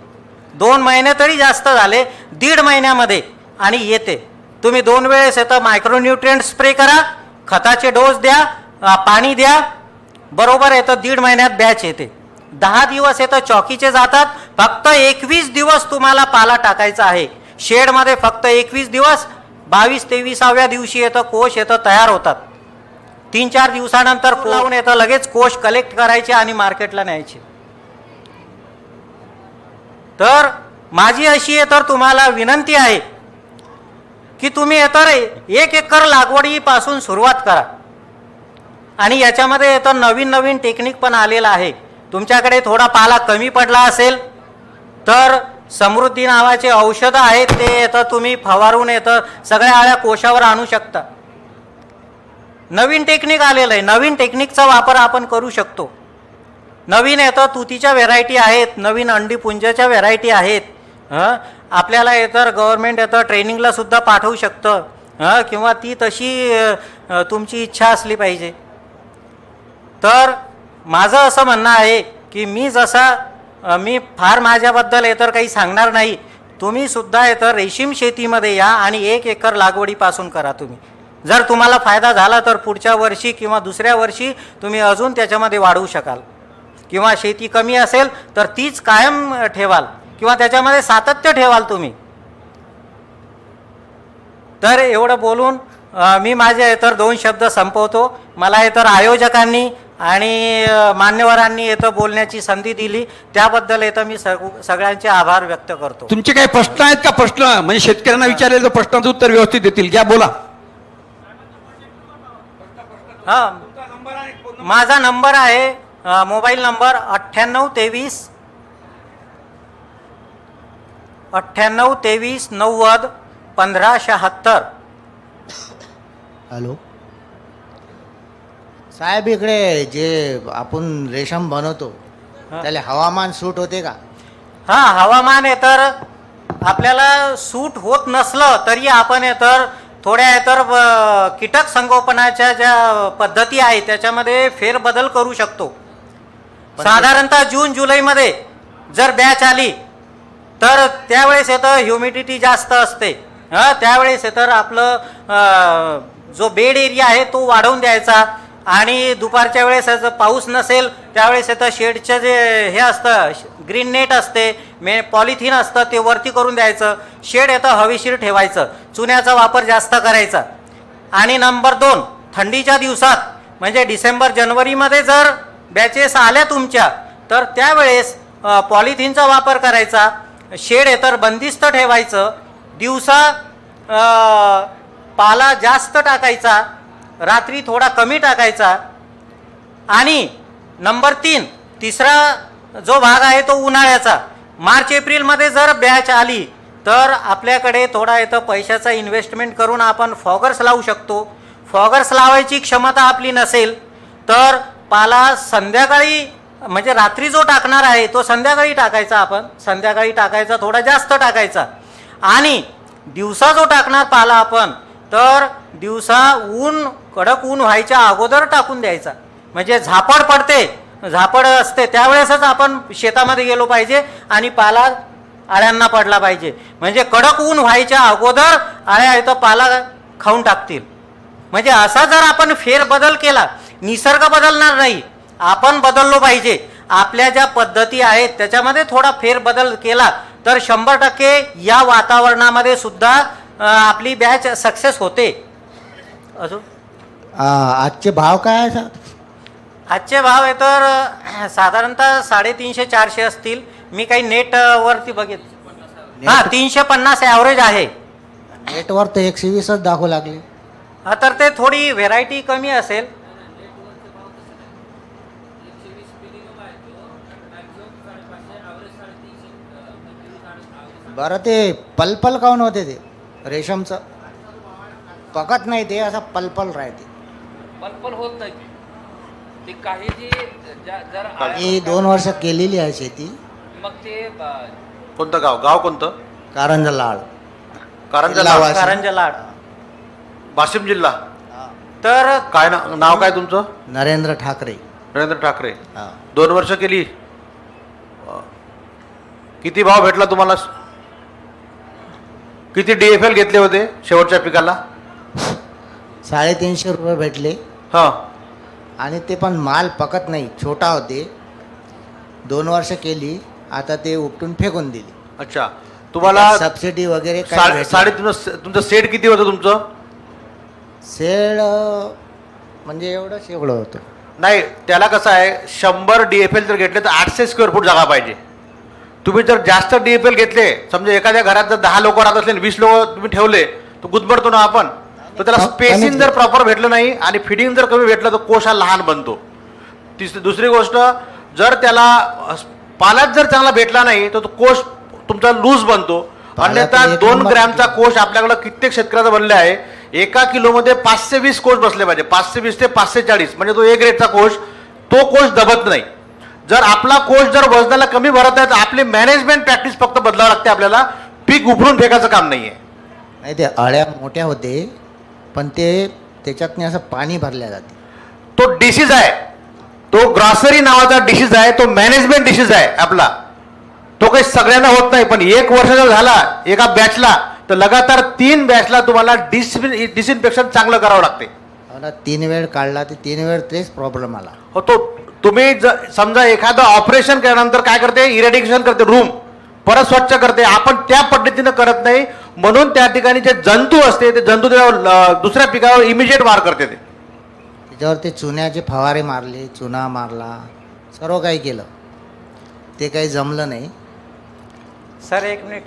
2 महिने तरी जास्त झाले, 1.5 महिन्यामध्ये आणि येते. तुम्ही 2 वेळेस येतं मायक्रोन्यूट्रिएंट स्प्रे करा, खताचे डोस द्या, पाणी द्या, बरोबर येतं 1.5 महिन्यात बॅच येते. 10 दिवस येतं चौकीचे जातात. फक्त 21 दिवस तुम्हाला पाला टाकायचा आहे. शेडमध्ये फक्त 21 दिवस, 22-23व्या दिवशी येतं कोश येतं तयार होतात. 3-4 दिवसानंतर लावून येतं लगेच कोश कलेक्ट करायचे आणि मार्केटला न्यायचे. तर माझी अशी तर तुम्हाला विनंती आहे की तुम्ही तर 1 एकर लागवडीपासून सुरुवात करा. आणि याच्यामध्ये तर नवीन टेक्निक पण आलेला आहे. तुमच्याकडे थोडा पाला कमी पडला असेल तर समृद्धी नावाचे औषधं आहेत ते तर तुम्ही फवारून सगळ्या आळ्या कोशावर आणू शकता. नवीन टेक्निक आलेलं आहे, नवीन टेक्निकचा वापर आपण करू शकतो. नवीन तुतीच्या व्हेरायटी आहेत, नवीन अंडी पुंजाच्या व्हेरायटी आहेत. आपल्याला गव्हर्नमेंट ट्रेनिंगला सुद्धा पाठवू शकतं, किंवा ती तशी तुमची इच्छा असली पाहिजे. तर माझं असं म्हणणं आहे की मी फार माझ्याबद्दल काही सांगणार नाही. तुम्ही सुद्धा रेशीम शेतीमध्ये या आणि 1 एकर लागवडीपासून करा. तुम्ही जर तुम्हाला फायदा झाला तर पुढच्या वर्षी किंवा दुसऱ्या वर्षी तुम्ही अजून त्याच्यामध्ये वाढवू शकाल, किंवा शेती कमी असेल तर तीच कायम ठेवाल, किंवा त्याच्यामध्ये सातत्य ठेवाल तुम्ही. तर एवढं बोलून मी माझे 2 शब्द संपवतो. मला आयोजकांनी आणि मान्यवरांनी बोलण्याची संधी दिली त्याबद्दल मी सगळ्यांचे आभार व्यक्त करतो. तुमचे काही प्रश्न आहेत का? प्रश्न म्हणजे शेतकऱ्यांना विचारले तर प्रश्नाचं उत्तर व्यवस्थित देतील. घ्या, बोला. माझा नंबर आहे, मोबाईल नंबर 9823 90 1576. हॅलो साहेब, इकडे जे आपण रेशम बनवतो त्याला हवामान सूट होते का? हवामान आपल्याला सूट होत नसलं तरी आपण थोड्या कीटक संगोपनाच्या ज्या पद्धती आहेत त्याच्यामध्ये फेरबदल करू शकतो. साधारणतः जून जुलैमध्ये जर बॅच आली तर त्यावेळेस येतं ह्युमिडिटी जास्त असते, त्यावेळेस तर आपलं जो बेड एरिया आहे तो वाढवून द्यायचा आणि दुपारच्या वेळेस जर पाऊस नसेल त्यावेळेस येतं शेडचं जे हे असतं ग्रीन नेट असते, पॉलिथिन असतं ते वरती करून द्यायचं, शेड येतं हवेशीर ठेवायचं, चुन्याचा वापर जास्त करायचा. आणि नंबर 2, थंडीच्या दिवसात म्हणजे डिसेंबर जानेवारीमध्ये जर बॅचेस आल्या तुमच्या तर त्यावेळेस पॉलिथिनचा वापर करायचा, शेड येतर बंदिस्त ठेवायचं, दिवसा पाला जास्त टाकायचा, रात्री थोडा कमी टाकायचा. आणि नंबर 3, तिसरा जो भाग आहे तो उन्हाळ्याचा. मार्च एप्रिलमध्ये जर बॅच आली तर आपल्याकडे थोडा येतं पैशाचा इन्व्हेस्टमेंट करून आपण फॉगर्स लावू शकतो. फॉगर्स लावायची क्षमता आपली नसेल तर पाला संध्याकाळी म्हणजे रात्री जो टाकणार आहे तो संध्याकाळी टाकायचा, आपण संध्याकाळी टाकायचा, थोडा जास्त टाकायचा. आणि दिवसा जो टाकणार पाला आपण तर दिवसा कडक ऊन व्हायच्या अगोदर टाकून द्यायचा, म्हणजे झापड पडते, झापड असते त्यावेळेसच आपण शेतामध्ये गेलो पाहिजे आणि पाला आळ्यांना पडला पाहिजे, म्हणजे कडक ऊन व्हायच्या अगोदर आळ्या इथं पाला खाऊन टाकतील. म्हणजे असा जर आपण फेरबदल केला, निसर्ग बदलणार नाही, आपण बदललो पाहिजे. आपल्या ज्या पद्धती आहेत त्याच्यामध्ये थोडा फेरबदल केला तर 100% या वातावरणामध्ये सुद्धा आपली बॅच सक्सेस होते. अजून आजचे भाव काय आहे सर? आजचे भाव आहे तर साधारणतः 350-400 असतील. मी काही नेटवरती बघितलं, हां 350 ॲव्हरेज आहे. नेटवर तर 120च दाखवू लागले. तर ते थोडी व्हेरायटी कमी असेल. बरं ते पलपल काऊन होते ते रेशमचं पकत नाही, ते असं पलपल राहते. पलपल होत नाही ते काही जी जर मी 2 वर्ष केलेली आहे शेती. मग ते कोणतं गाव? गाव कोणतं? कारंजा लाड. कारंजा लावा. लाड. कारंजा लाड. वाशिम जिल्हा. तर काय नाव काय तुमचं? नरेंद्र ठाकरे. नरेंद्र ठाकरे. हा. 2 वर्ष केली. किती भाव भेटला तुम्हाला? किती DFL घेतले होते शेवटच्या पिकाला? 350 रुपये भेटले. हा. आणि ते पण माल पकत नाही, छोटा होते. 2 वर्ष केली, आता ते उपटून फेकून दिली. अच्छा. तुम्हाला सबसिडी वगैरे काय भेटलं? तुमचं सेट किती होतं तुमचं? शेड म्हणजे एवढं होतं. नाही, त्याला कसं आहे 100 DFL जर घेतले तर 800 स्क्वेअर फूट जागा पाहिजे. तुम्ही जर जास्त DFL घेतले, समजा एखाद्या घरात जर 10 लोक राहत असले, 20 लोक तुम्ही ठेवले तर गुदमरतो ना आपण. तर त्याला स्पेसिंग जर प्रॉपर भेटलं नाही आणि फिडिंग जर कमी भेटलं तर कोश हा लहान बनतो. दुसरी गोष्ट, जर त्याला पालाच जर चांगला भेटला नाही तर तो कोश तुमचा लूज बनतो. अन्यथा 2 ग्रॅमचा कोश आपल्याकडे कित्येक शेतकऱ्याचा बनले आहे. 1 किलोमध्ये 520 कोश बसले पाहिजे. 520 ते 540 म्हणजे तो A ग्रेडचा कोश, तो कोश दबत नाही. जर आपला कोश जर वजनाला कमी भरत आहे तर आपली मॅनेजमेंट प्रॅक्टिस फक्त बदलावं लागते. आपल्याला पीक उभरून फेकायचं काम नाहीये. नाही, ते अळ्या मोठ्या होते पण ते त्याच्यातनी असं पाणी भरल्या जाते. तो डिसीज आहे, तो ग्रॉसरी नावाचा डिसीज आहे, तो मॅनेजमेंट डिसीज आहे आपला. तो काही सगळ्यांना होत नाही, पण 1 वर्ष जर झाला एका बॅचला तर लगातार 3 बॅचला तुम्हाला डिसइन्फेक्शन चांगलं करावं लागते. 3 वेळ काढला ते 3 वेळ तेच प्रॉब्लेम आला. हो, तो तुम्ही समजा एखादं ऑपरेशन केल्यानंतर काय करते, इरेडिकेशन करते, रूम परत स्वच्छ करते. आपण त्या पद्धतीनं करत नाही, म्हणून त्या ठिकाणी जे जंतू असते ते जंतू दुसऱ्या पिकावर इमिजिएट मार करते. ते त्याच्यावर ते चुन्याचे फवारे मारले, चुना मारला, सर्व काही केलं, ते काही जमलं नाही. Sir 1 minute.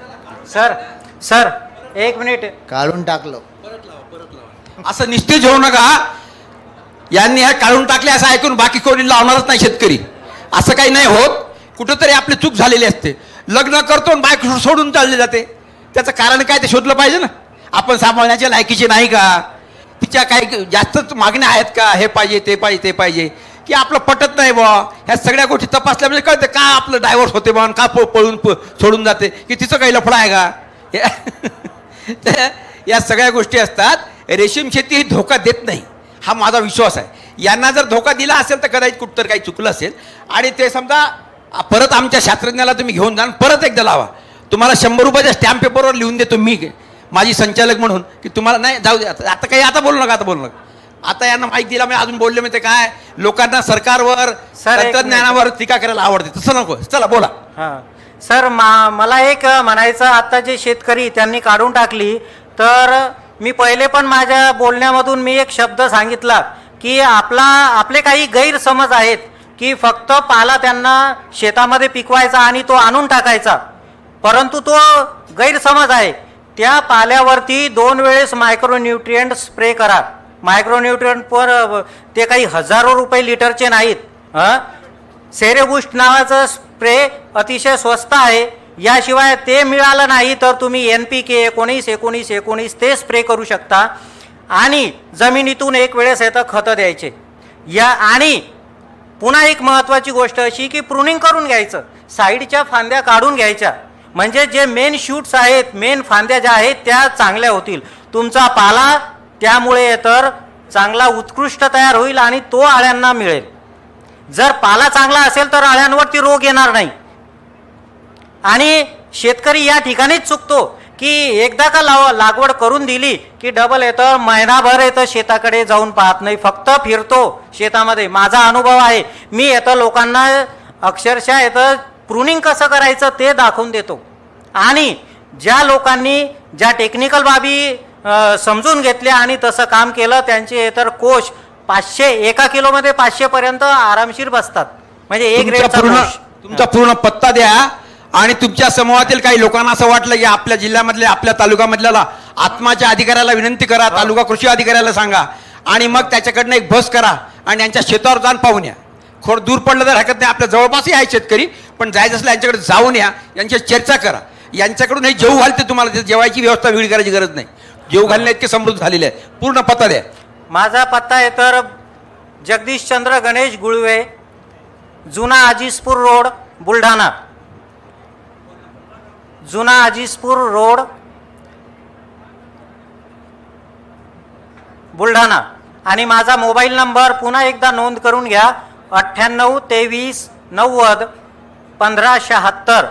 Sir 1 minute. काढून टाकलं. असं निस्तेज होऊ नका. यांनी ह्या काढून टाकले असं ऐकून बाकी कोणी लावणारच नाही शेतकरी. असं काही नाही होत. कुठंतरी आपली चूक झालेली असते. लग्न करतो आणि बायको सोडून चालले जाते. त्याचं कारण काय ते शोधलं पाहिजे ना. आपण सांभाळण्याच्या लायकीचे नाही का, तिच्या काही जास्तच मागण्या आहेत का, हे पाहिजे ते पाहिजे ते पाहिजे, की आपलं पटत नाही बा. ह्या सगळ्या गोष्टी तपासल्या म्हणजे कळतं का आपलं डायव्हर्स होते बा, का पळून सोडून जाते, की तिचं काही लफडा आहे का. या सगळ्या गोष्टी असतात. रेशीम शेती ही धोका देत नाही, हा माझा विश्वास आहे. यांना जर धोका दिला असेल तर कदाचित कुठं काही चुकलं असेल. आणि ते समजा परत आमच्या शास्त्रज्ञाला तुम्ही घेऊन जा आणि परत एकदा लावा. तुम्हाला 100 रुपयाच्या स्टॅम्प पेपरवर लिहून देतो मी माझी संचालक म्हणून की तुम्हाला नाही जाऊ दे आता काही आता बोलू नका आता बोलू नका. आता यांना माहिती दिला मी अजून बोलले मी ते काय लोकांना सरकारवर सर, एक तंत्रज्ञानावर टीका करायला आवडते तसं नको. चला बोला. हां सर, मला एक म्हणायचं, आता जे शेतकरी त्यांनी काढून टाकली, तर मी पहिले पण माझ्या बोलण्यामधून मी एक शब्द सांगितला की आपले काही गैरसमज आहेत की फक्त पाला त्यांना शेतामध्ये पिकवायचा आणि तो आणून टाकायचा, परंतु तो गैरसमज आहे. त्या पाल्यावरती 2 वेळेस मायक्रोन्यूट्रिएंट स्प्रे करा. मायक्रोन्यूट्रिएंटवर ते काही हजारो रुपये लिटरचे नाहीत. सेरेबुस्ट नावाचं स्प्रे अतिशय स्वस्त आहे. याशिवाय ते मिळालं नाही तर तुम्ही NPK 19-19-19 ते स्प्रे करू शकता. आणि जमिनीतून एक वेळेस येतं खतं द्यायचे. आणि पुन्हा एक महत्त्वाची गोष्ट अशी की प्रूनिंग करून घ्यायचं, साईडच्या फांद्या काढून घ्यायच्या, म्हणजे जे मेन शूट्स आहेत, मेन फांद्या ज्या आहेत त्या चांगल्या होतील. तुमचा पाला त्यामुळे तर चांगला उत्कृष्ट तयार होईल आणि तो अळ्यांना मिळेल. जर पाला चांगला असेल तर अळ्यांवरती रोग येणार नाही. आणि शेतकरी या ठिकाणीच चुकतो की एकदा का लागवड करून दिली की डबल येतं, महिनाभर येतं शेताकडे जाऊन पाहत नाही, फक्त फिरतो शेतामध्ये. माझा अनुभव आहे, मी येतं लोकांना अक्षरशः येतं प्रूनिंग कसं करायचं ते दाखवून देतो. आणि ज्या लोकांनी ज्या टेक्निकल बाबी समजून घेतल्या आणि तसं काम केलं त्यांचे तर कोश 500 1 किलोमध्ये 500 पर्यंत आरामशीर बसतात. म्हणजे एक तुमचा पूर्ण पत्ता द्या. आणि तुमच्या समूहातील काही लोकांना असं वाटलं की आपल्या जिल्ह्यामधल्या आपल्या तालुक्यामधल्याला आत्माच्या अधिकाऱ्याला विनंती करा, तालुका कृषी अधिकाऱ्याला सांगा आणि मग त्याच्याकडनं एक बस करा आणि यांच्या शेतावर जाऊन पाहून या. थोडं दूर पडलं तर हरकत नाही, आपल्या जवळपासही आहे शेतकरी, पण जायचं असलं यांच्याकडे जाऊन या, यांच्याशी चर्चा करा. यांच्याकडून हे जेवू घालते तुम्हाला, जेवायची व्यवस्था वेगळी करायची गरज नाही. जेवू घालणे इतके समृद्ध झालेले आहे. पूर्ण पत्ता द्या. माझा पत्ता आहे तर जगदीशचंद्र गणेश गुळवे, जुना आजीसपूर रोड, बुलढाणा. जुना आजीसपूर रोड, बुलढाणा. आणि माझा मोबाईल नंबर पुन्हा एकदा नोंद करून घ्या, 98 23 90 15 76.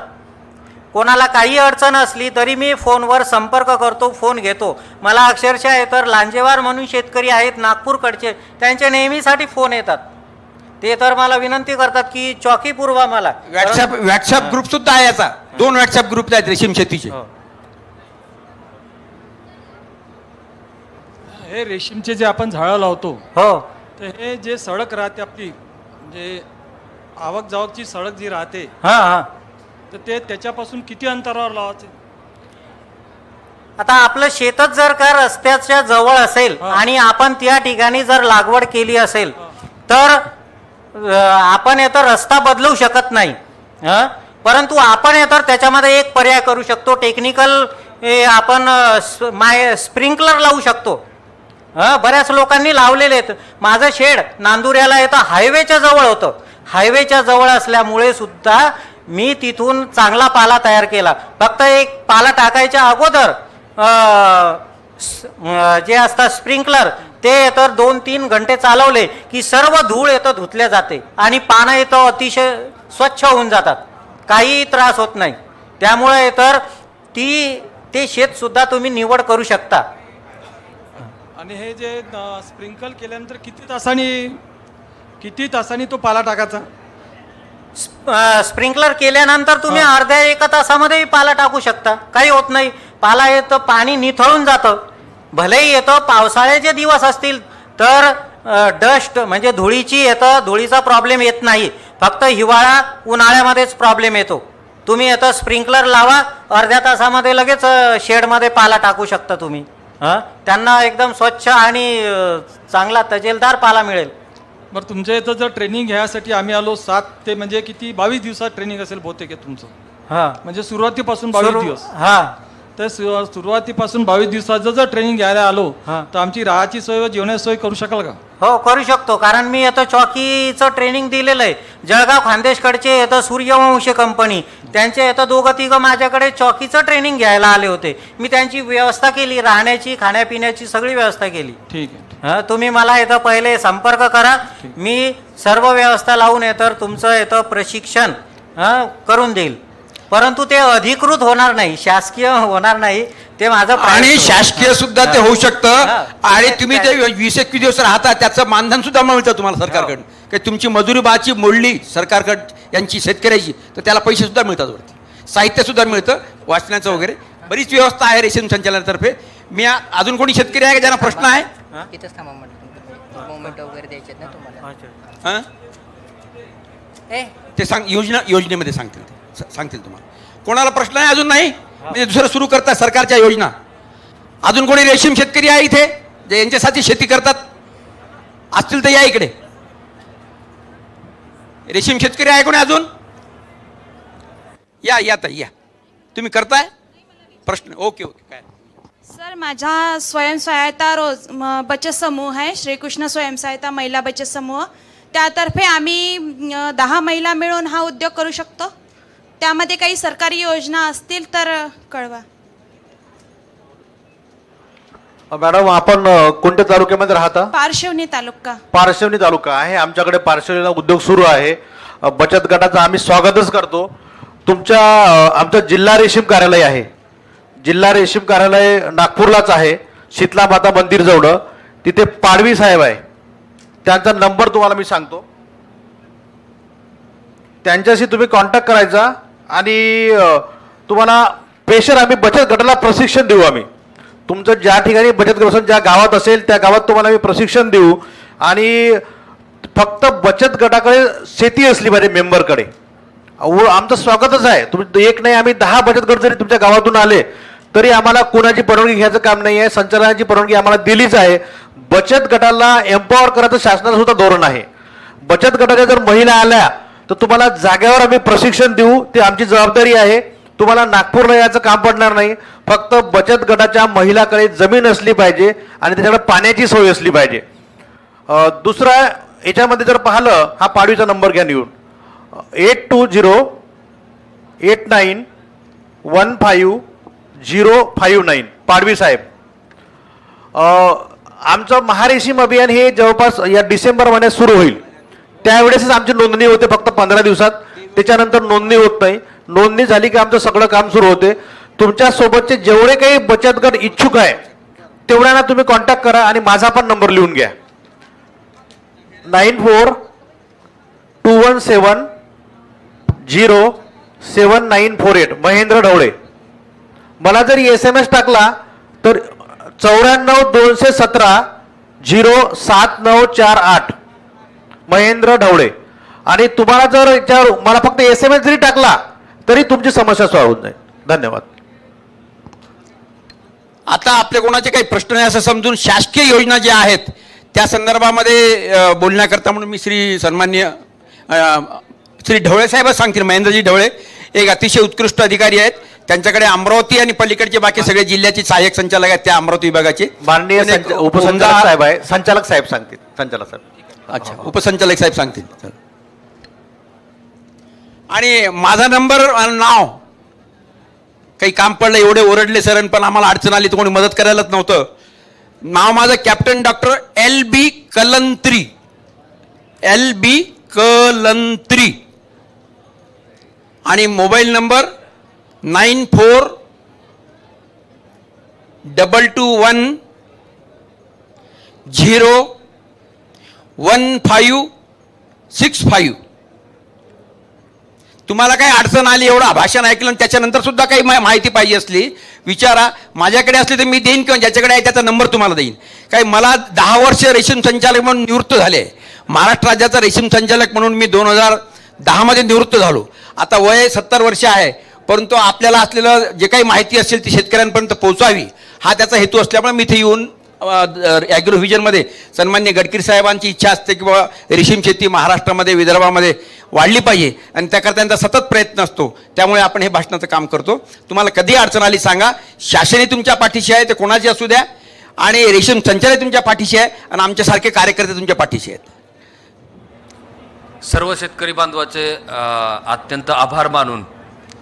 कोणाला काही अडचण असली तरी मी फोनवर संपर्क करतो, फोन घेतो. मला अक्षरशः तर लांजेवार म्हणून शेतकरी आहेत नागपूरकडचे, त्यांचे नेहमीसाठी फोन येतात. ते तर मला विनंती करतात की चौकी पुरवा मला. व्हॉट्सअप ग्रुप सुद्धा आहे याचा. 2 व्हॉट्सअप ग्रुप आहेत रेशीम शेतीचे. हे रेशीमचे जे आपण झाडं लावतो, हो, तर हे जे सडक राहते आपली, म्हणजे आवक जावकची सडक जी राहते, हां हां. तर ते त्याच्यापासून किती अंतरावर लावायचे? आता आपलं शेतच जर का रस्त्याच्या जवळ असेल आणि आपण त्या ठिकाणी जर लागवड केली असेल तर आपण तर रस्ता बदलू शकत नाही. परंतु आपण तर त्याच्यामध्ये एक पर्याय करू शकतो, टेक्निकल आपण स्प्रिंकलर लावू शकतो. बऱ्याच लोकांनी लावलेले आहेत. माझं शेड नांदुऱ्याला येतं हायवेच्या जवळ होतं. हायवेच्या जवळ असल्यामुळे सुद्धा मी तिथून चांगला पाला तयार केला. फक्त एक पाला टाकायच्या अगोदर जे असतात स्प्रिंकलर ते तर 2-3 घंटे चालवले की सर्व धूळ येतं धुतल्या जाते आणि पानं येतं अतिशय स्वच्छ होऊन जातात, काही त्रास होत नाही. त्यामुळे तर ते शेत सुद्धा तुम्ही निवड करू शकता. आणि हे जे स्प्रिंकल केल्यानंतर किती तासांनी तो पाला टाकायचा? स्प्रिंकलर केल्यानंतर तुम्ही अर्ध्या 1 तासामध्ये पाला टाकू शकता, काही होत नाही. पाला येतं, पाणी निथळून जातं. भलेही येतं पावसाळ्याचे दिवस असतील तर डस्ट म्हणजे धुळीची येतं, धुळीचा प्रॉब्लेम येत नाही. फक्त हिवाळा उन्हाळ्यामध्येच प्रॉब्लेम येतो. तुम्ही येतं स्प्रिंकलर लावा, अर्ध्या तासामध्ये लगेच शेडमध्ये पाला टाकू शकता तुम्ही. त्यांना एकदम स्वच्छ आणि चांगला तजेलदार पाला मिळेल. बरं, तुमच्या इथं जर ट्रेनिंग घ्यायसाठी आम्ही आलो 7 ते म्हणजे किती 22 दिवसात ट्रेनिंग असेल बहुतेक तुमचं, म्हणजे सुरुवातीपासून 22 दिवस. हां, तर सुरुवातीपासून 22 दिवसाचं जर ट्रेनिंग घ्यायला आलो तर आमची राहायची सोय व जेवणाची सोय करू शकाल का? हो, करू शकतो. कारण मी आता चौकीचं ट्रेनिंग दिलेलं आहे. जळगाव खानदेशकडचे येतं सूर्यवंशी कंपनी, त्यांचे येतं 2-3 माझ्याकडे चौकीचं ट्रेनिंग घ्यायला आले होते. मी त्यांची व्यवस्था केली, राहण्याची खाण्यापिण्याची सगळी व्यवस्था केली. ठीक आहे. तुम्ही मला येतं पहिले संपर्क करा, मी सर्व व्यवस्था लावून येतं तुमचं येतं प्रशिक्षण करून देईल, परंतु ते अधिकृत होणार नाही, शासकीय होणार नाही. ते माझं आणि प्रायव्हेट शासकीय सुद्धा ते होऊ शकतं. हा. आणि तुम्ही ते 20-21 दिवस राहता त्याचं मानधन सुद्धा मिळतं तुम्हाला सरकारकडून. काही तुमची मजुरी बाची मोडली सरकारकडं यांची शेतकऱ्याची तर त्याला पैसे सुद्धा मिळतात वरती, साहित्य सुद्धा मिळतं वाचण्याचं वगैरे. बरीच व्यवस्था आहे रेशीम संचालनातर्फे. मी अजून कोणी शेतकरी आहे का ज्यांना प्रश्न आहे? इथंच थांबा म्हटलं, मोमेंट वगैरे द्यायचे ना तुम्हाला. हं? ए ते योजनेमध्ये सांगतील सांगतील तुम्हाला. कोणाला प्रश्न आहे अजून? नाही म्हणजे दुसरं सुरू करतात सरकारच्या योजना. अजून कोणी रेशीम शेतकरी आहे इथे जे यांच्यासाठी शेती करतात? असतील तर या इकडे. रेशीम शेतकरी आहे कोणी अजून? या ताई या. तुम्ही करताय प्रश्न? ओके काय? सर, माझा स्वयंसहायता बचत समूह आहे, श्रीकृष्ण स्वयंसहायता महिला बचत समूह. त्यातर्फे आम्ही 10 महिला मिळून हा उद्योग करू शकतो. त्यामध्ये काही सरकारी योजना असतील तर कळवा. मॅडम, आपण कोणत्या तालुक्यामध्ये राहता? पारशिवनी तालुका. पारशिवनी तालुका आहे. आमच्याकडे पारशिवनीला उद्योग सुरू आहे. बचत गटाचं आम्ही स्वागतच करतो. आमचं जिल्हा रेशीम कार्यालय आहे. जिल्हा रेशीम कार्यालय नागपूरलाच आहे, शीतला माता मंदिर जवळ. तिथे पाडवी साहेब आहे, त्यांचा नंबर तुम्हाला मी सांगतो. त्यांच्याशी तुम्ही कॉन्टॅक्ट करायचा आणि तुम्हाला स्पेशल आम्ही बचत गटाला प्रशिक्षण देऊ. आम्ही तुमचं ज्या ठिकाणी बचत गट ज्या गावात असेल त्या गावात तुम्हाला आम्ही प्रशिक्षण देऊ. आणि फक्त बचत गटाकडे शेती असली पाहिजे मेंबरकडे. आमचं स्वागतच आहे. तुम्ही एक नाही, आम्ही 10 बचत गट जरी तुमच्या गावातून आले तरी आम्हाला कोणाची परवानगी घ्यायचं काम नाही आहे. संचालनाची परवानगी आम्हाला दिलीच आहे. बचत गटाला एम्पॉवर करायचं शासनाचं सुद्धा धोरण आहे. बचत गटाच्या जर महिला आल्या तर तुम्हाला जागेवर आम्ही प्रशिक्षण देऊ. ती आमची जबाबदारी आहे. तुम्हाला नागपूरला यायचं काम पडणार नाही. फक्त बचत गटाच्या महिलाकडे जमीन असली पाहिजे आणि त्याच्याकडे पाण्याची सोय असली पाहिजे. दुसरा याच्यामध्ये जर पाहिलं, हा पाडवीचा नंबर घ्या निवडून, 8208915059 पाडवी साहेब. आमचं महारेशीम अभियान हे जवळपास या डिसेंबर महिन्यात सुरू होईल. त्यावेळेसच आमची नोंदणी होते फक्त 15 दिवसात. त्याच्यानंतर नोंदणी होत नाही. नोंदणी झाली की आमचं सगळं काम सुरू होते. तुमच्या सोबतचे जेवढे काही बचत गट इच्छुक आहे तेवढ्यांना तुम्ही कॉन्टॅक्ट करा आणि माझा पण नंबर लिहून घ्या, 9421707948 महेंद्र ढवळे. मला जरी SMS टाकला तर 94-217-07948 महेंद्र ढवळे. आणि तुम्हाला जर याच्यावर मला फक्त SMS जरी टाकला तरी तुमची समस्या सॉल्व्ह होऊन जाईल. धन्यवाद. आता आपले कोणाचे काही प्रश्न नाही असं समजून शासकीय योजना ज्या आहेत त्या संदर्भामध्ये बोलण्याकरता म्हणून मी सन्माननीय श्री ढवळे साहेबच सांगतील. महेंद्रजी ढवळे एक अतिशय उत्कृष्ट अधिकारी आहेत. त्यांच्याकडे अमरावती आणि पलीकडचे बाकी सगळे जिल्ह्याचे सहाय्यक संचालक आहेत त्या अमरावती विभागाचे. माननीय उपसंचालक साहेब आहे, संचालक साहेब सांगतील. संचालक साहेब. अच्छा, उपसंचालक साहेब सांगतील. आणि माझा नंबर आणि नाव काही काम पडलं एवढे ओरडले सर, पण आम्हाला अडचण आली तर कोणी मदत करायलाच नव्हतं. नाव माझं captain doctor LB Kalantri. LB Kalantri. आणि मोबाईल नंबर 9422101565. तुम्हाला काही अडचण आली, एवढं भाषण ऐकलं आणि त्याच्यानंतर सुद्धा काही माहिती पाहिजे असली विचारा. माझ्याकडे असली तर मी देईन किंवा ज्याच्याकडे आहे त्याचा नंबर तुम्हाला देईन. काही मला 10 वर्ष रेशीम संचालक म्हणून निवृत्त झाले. महाराष्ट्र राज्याचा रेशीम संचालक म्हणून मी 2010 मध्ये निवृत्त झालो. आता वय 70 वर्ष आहे. परंतु आपल्याला असलेलं जे काही माहिती असेल ती शेतकऱ्यांपर्यंत पोहोचावी हा त्याचा हेतू असल्यामुळे मी इथे येऊन ॲग्रो व्हिजनमध्ये सन्मान्य गडकरी साहेबांची इच्छा असते की बाबा रेशीम शेती महाराष्ट्रामध्ये विदर्भामध्ये वाढली पाहिजे आणि त्याकरता त्यांचा सतत प्रयत्न असतो. त्यामुळे आपण हे भाषणाचं काम करतो. तुम्हाला कधी अडचण आली सांगा. शासनही तुमच्या पाठीशी आहे, ते कोणाची असू द्या. आणि रेशीम संचालक तुमच्या पाठीशी आहे आणि आमच्यासारखे कार्यकर्ते तुमच्या पाठीशी आहेत. सर्व शेतकरी बांधवाचे अत्यंत आभार मानून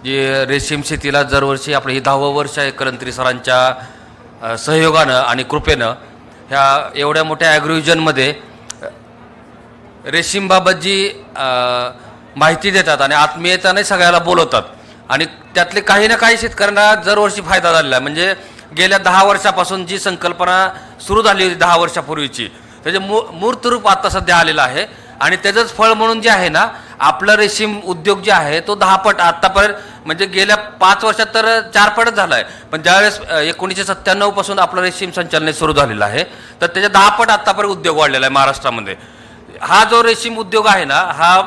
जे रेशीम शेतीला दरवर्षी आपलं हे 10वं वर्ष आहे कलंत्री सरांच्या सहयोगानं आणि कृपेनं ह्या एवढ्या मोठ्या ॲग्रोव्हिजनमध्ये रेशीमबाबत जी माहिती देतात आणि आत्मीयताने सगळ्याला बोलवतात. आणि त्यातले काही ना काही शेतकऱ्यांना दरवर्षी फायदा झालेला आहे. म्हणजे गेल्या 10 वर्षापासून जी संकल्पना सुरू झाली होती 10 वर्षापूर्वीची, त्याचे मूर्त रूप आता सध्या आलेलं आहे. आणि त्याचंच फळ म्हणून जे आहे ना, आपलं रेशीम उद्योग जे आहे तो 10 पट आत्तापर्यंत, म्हणजे गेल्या 5 वर्षात तर 4 पटच झाला आहे. पण ज्यावेळेस 1997 पासून आपलं रेशीम संचालन सुरू झालेलं आहे, तर त्याच्या 10 पट आत्तापर्यंत उद्योग वाढलेला आहे महाराष्ट्रामध्ये. हा जो रेशीम उद्योग आहे ना, हा